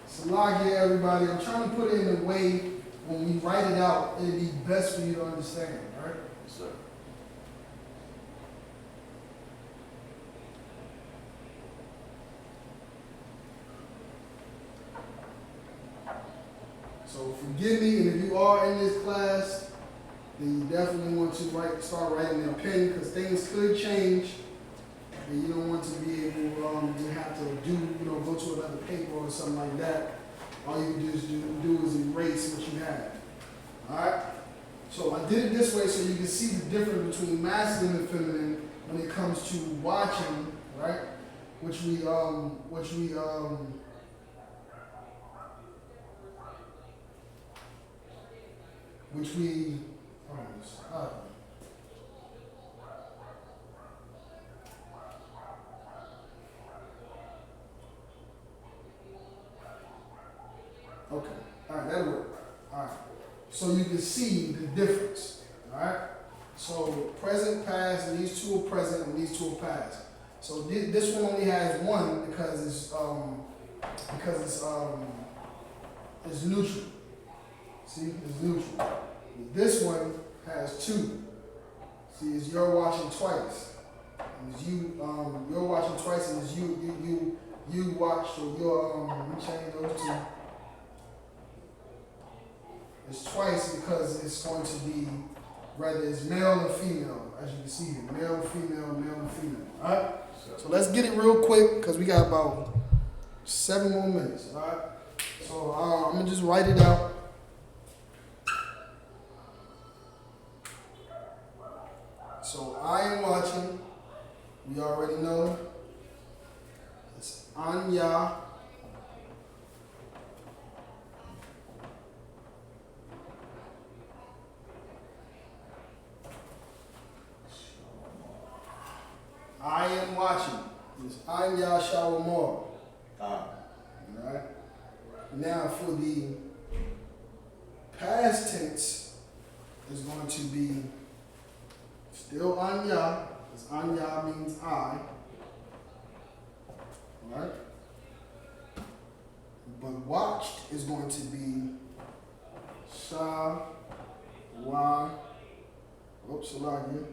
Salakia, everybody. I'm trying to put it in a way when we write it out, it'd be best for you to understand, right? Yes, sir. So forgive me, and if you are in this class, then you definitely want to start writing in pen because things could change, and you don't want to be able to have to go to another paper or something like that. All you can just do is erase what you have. All right. So I did it this way so you can see the difference between masculine and feminine when it comes to watching, right? which we okay, all right, that'll work. All right, so you can see the difference. All right, so present, past, and these two are present, and these two are past. So this one only has one because it's neutral. See, it's neutral. This one has two. See, it's you're watching twice. And it's you're watching twice, and it's you watch. So you're let me change those two. It's twice because it's going to be rather it's male and female, as you can see here. Male and female, male and female. Alright? So let's get it real quick because we got about 7 more minutes. Alright? So I'm gonna just write it out. So I am watching. We already know. It's Anya. I am watching. It's Anya Shalamar. Alright? Now for the past tense is going to be still Anya, because Anya means I. Alright? But watched is going to be Sha, Wa, oops, again.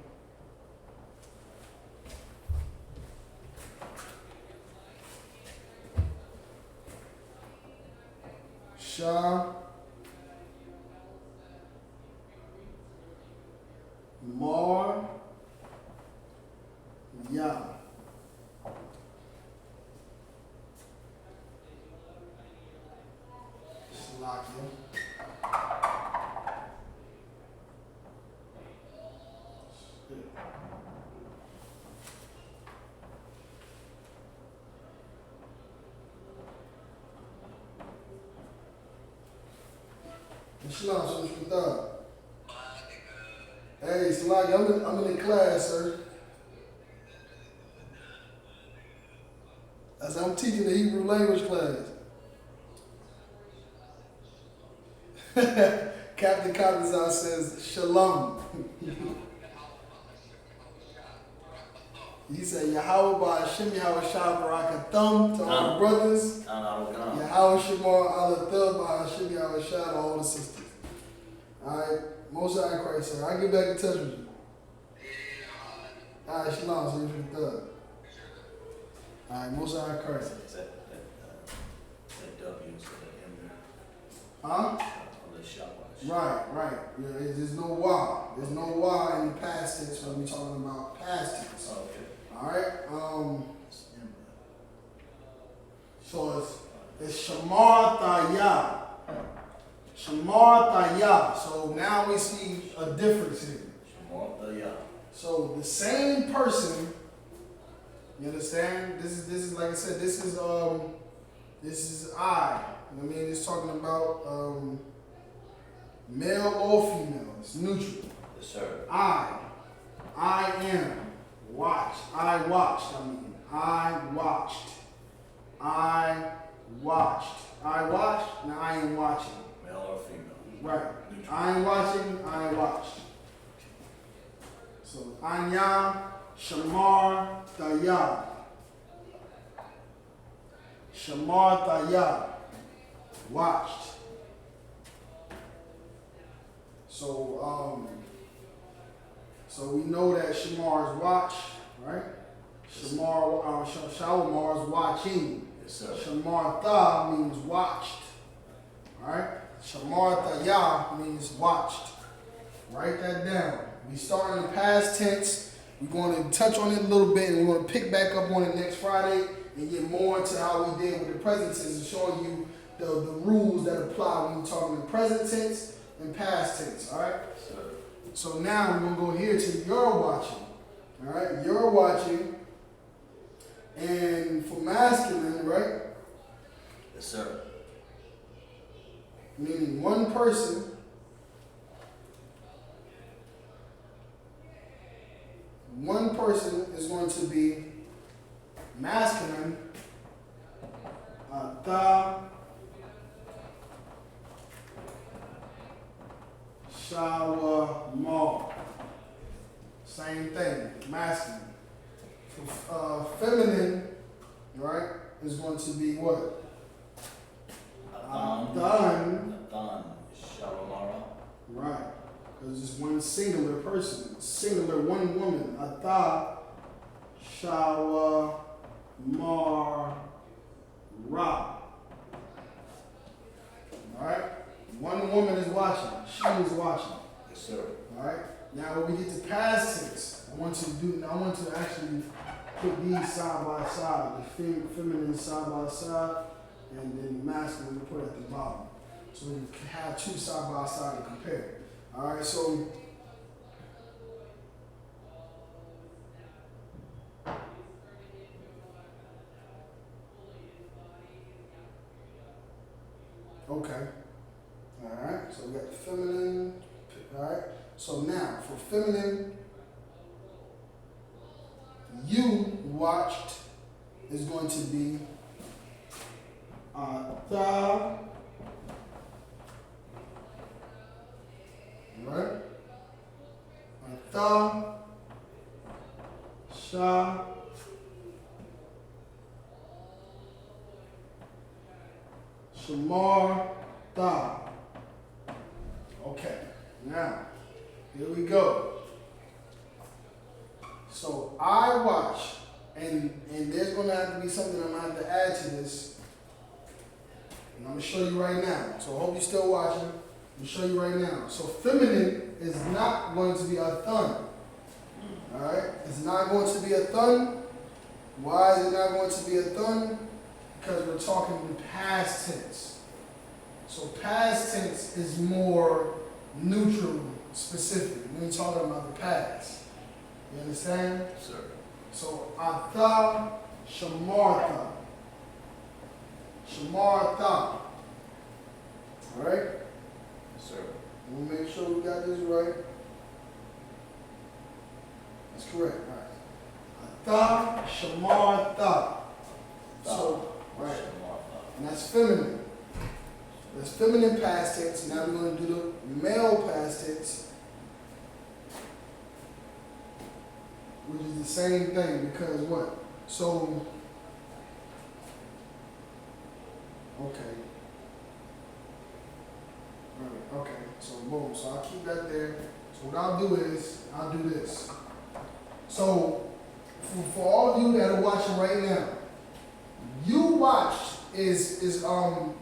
Sha, Mar, Ya. Slovakia. Shalom, so what you thought? Hey, Salaki, I'm in the class, sir. As I'm teaching the Hebrew language class. Captain Commissar says, Shalom. He said, Yahweh Ba'Hashem Yahweh Shah Barakathum to all the brothers. Yahweh Shemar Allah Thub Ba'Hashem Yahweh Shah to all the sisters. Alright, most high Christ, sir. I'll get back in touch with you. Alright, Shalom, so you're the third. Alright, most high Christ. That W instead of M there. Huh? On the shop. Right. Yeah, there's no Y. There's no Y in the past tense when we're talking about past tense. Okay. Alright, so it's Shamar Thaya. Shamar Thaya. So now we see a difference here. Shamar Thaya. So the same person, you understand? This is like I said, this is I. You know what I mean? It's talking about male or female. It's neutral. Yes, sir. I am watched. I watched. I watched. Now I am watching. Male or female. Right. Neutral. I am watching. I watched. So Anya, Shamar, Taya. Shamar, Taya. Watched. So we know that Shamar is watch, right? Shalamar is watching. Yes, sir. Shamar Tha means watched. Alright? Shamar Thaya means watched. Write that down. We start in the past tense. We're going to touch on it a little bit, and we're going to pick back up on it next Friday and get more into how we did with the present tense and showing you the rules that apply when you're talking in present tense and past tense. Alright? Sir. So now we're going to go here to you're watching. Alright? You're watching. And for masculine, right? Yes, sir. Meaning one person is going to be masculine. Ata Shawama. Same thing, masculine. Feminine, right, is going to be what? Adhan. Shalamara. Right. Because it's one singular person, singular one woman. Ata Shawa Mar Ra. Alright? One woman is watching. She is watching. Yes, sir. Alright? Now when we get to past tense, I want to actually put these side by side, the feminine side by side, and then the masculine put at the bottom. So we can have two side by side to compare. Alright, so okay. Alright, so we got the feminine. Alright, so now for feminine, you watched is going to be Ata. Right? Ata Sha Shamar Ta. Okay, now here we go. So I watch, and there's gonna have to be something I'm gonna have to add to this. And I'm gonna show you right now. So I hope you're still watching. I'm gonna show you right now. So feminine is not going to be a thun. Alright? It's not going to be a thun. Why is it not going to be a thun? Because we're talking in past tense. So past tense is more neutral specific when you're talking about the past. You understand? Yes, sir. So Ata Shamartha. Shamartha. Alright? Yes, sir. We'll make sure we got this right. That's correct. All right. Ata Shamartha. So, right. And that's feminine. That's feminine past tense. Now we're going to do the male past tense, which is the same thing because what? So, okay. All right, okay. So, boom. So, I'll keep that there. So, what I'll do is, I'll do this. So, for all of you that are watching right now, you watched is neutral.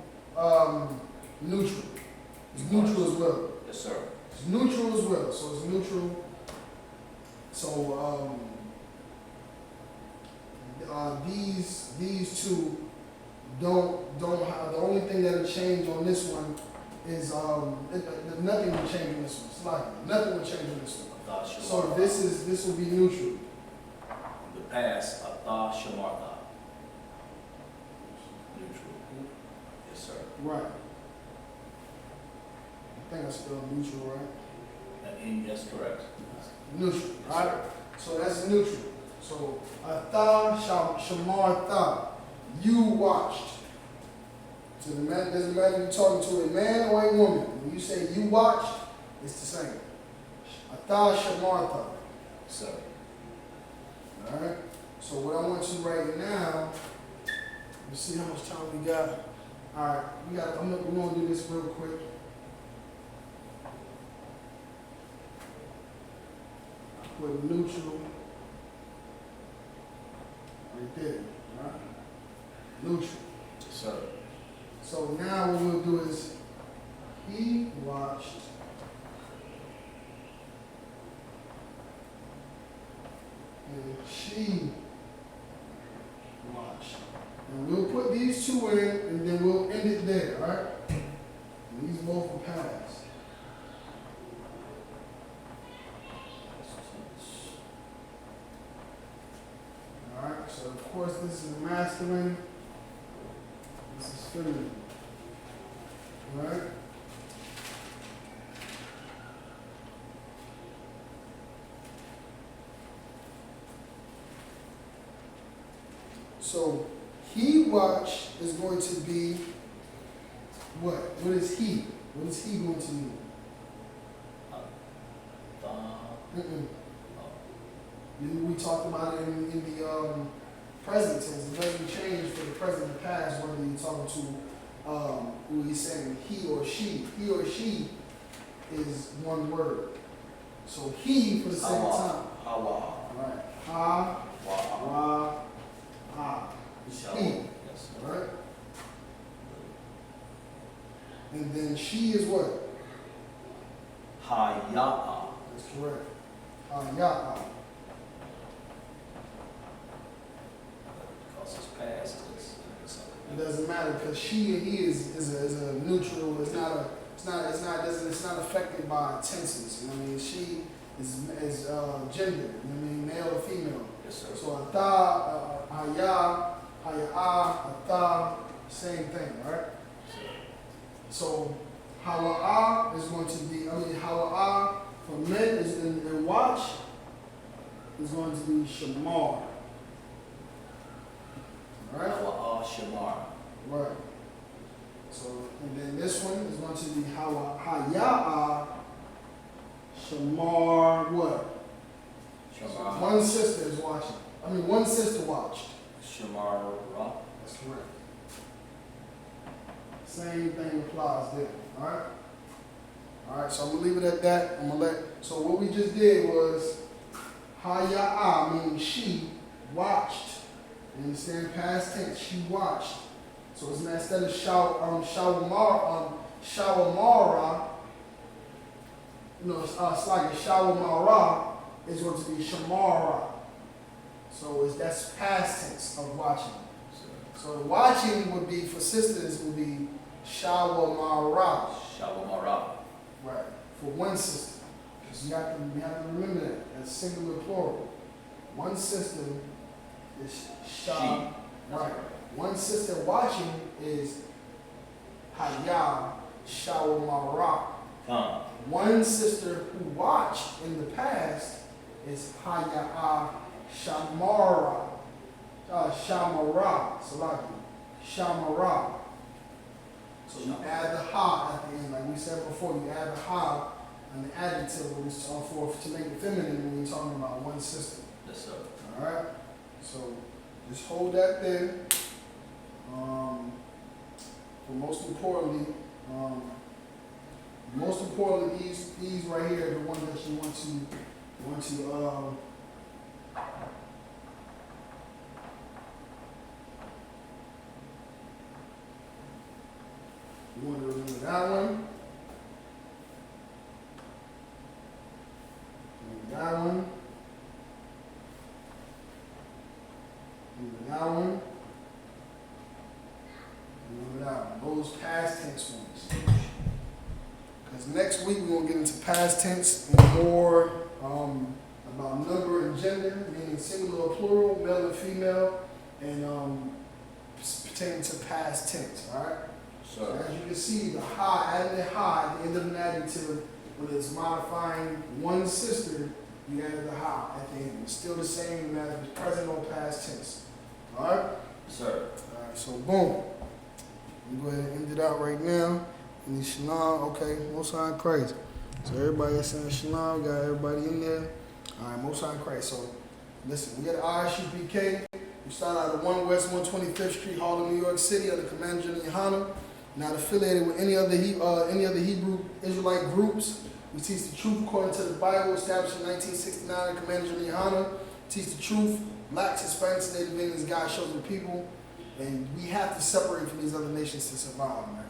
It's neutral as well. Yes, sir. It's neutral as well. So it's neutral. So these two don't have, the only thing that'll change on this one is nothing will change on this one. Slightly. Nothing will change on this one. So this will be neutral. The past, Ata Shamartha. Neutral. Yes, sir. Right. I think I spelled neutral right. Yes, correct. Neutral, right? So that's neutral. So Ata Shamartha, you watched. So the man doesn't matter if you're talking to a man or a woman. When you say you watched, it's the same. Ata Shamartha. Sir. Alright? So what I want you right now, let me see how much time we got. Alright, we're gonna do this real quick. Put neutral right there, right? Neutral. Sir. So now what we'll do is he watched and she watched. And we'll put these two in and then we'll end it there, right? And these both will pass. Alright, so of course course, this is masculine. This is feminine. Alright? So, he watch is going to be what? What is he? What is he going to do? We talked about it in the present tense. It doesn't change for the present and past whether you're talking to who he's saying he or she. He or she is one word. So he for the second time. Hawa. Right. Ha, wa, ha. He. Yes. Right? And then she is what? Haya'a. That's correct. Ya. Because it's past, It doesn't matter because she and he is a neutral. It's not affected by tenses. You know what I mean? She is gender. You know what I mean? Male or female. Yes, sir. So ata, haya, ata, same thing, right? So hawa'a is going to be. Hawa'a for men is in watch is going to be shamar. Right? Shamar. Right. So, and then this one is going to be haya'a shamar what? Shamar. One sister is watching. One sister watched. Shamar Ra. That's correct. Same thing applies there. Alright? Alright, so I'm gonna leave it at that. So what we just did was haya'a means she watched. You understand? Past tense, she watched. So it's not instead of shawamara, it's like a shawamara, it's going to be shamara. So that's past tense of watching. So watching would be, for sisters, would be shawamara. Shawamara. Right. For one sister. Because you have to remember that. That's singular plural. One sister is Shah. Right. One sister watching is Haya Shawamara. One sister who watched in the past is Haya Shamara. Shamara. Salaki. Shamara. So you add the ha at the end, like we said before, you add the ha and the adjective when it's to make it feminine when you're talking about one sister. Yes, sir. Alright? So just hold that there. But most importantly, these right here are the ones that you want to you want to remember that one. Remember that one. Remember that one. Remember that one. Those past tense ones. Because next week we're going to get into past tense and more about number and gender, meaning singular or plural, male and female, and pertaining to past tense. Alright? So as you can see, the ha, adding the ha at the end of an adjective, when it's modifying one sister, you add the ha at the end. It's still the same as the present or past tense. Alright? Sir. Alright, so boom. I'm going to go ahead and end it out right now. And the shalom, okay, Most High in Christ. So everybody that's saying shalom, got everybody in there. Alright, Most High in Christ. So listen, we got I.S.U.P.K. We start out at 1 West 125th Street, Harlem, New York City, under Command General YAHANNA. Not affiliated with any other Hebrew Israelite groups. We teach the truth according to the Bible, established in 1969 in Command General YAHANNA. Teach the truth, blacks, Hispanics, Native Indians, God's chosen people. And we have to separate from these other nations to survive, man.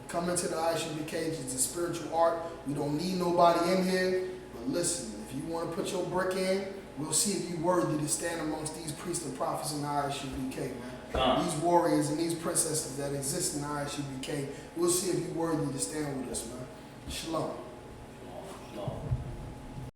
Coming to the I.S.U.P.K, it's a spiritual art. We don't need nobody in here. But listen, if you want to put your brick in, we'll see if you're worthy to stand amongst these priests and prophets in the I.S.U.P.K, man. These warriors and these princesses that exist in the I.S.U.P.K, we'll see if you're worthy to stand with us, man. Shalom. Shalom.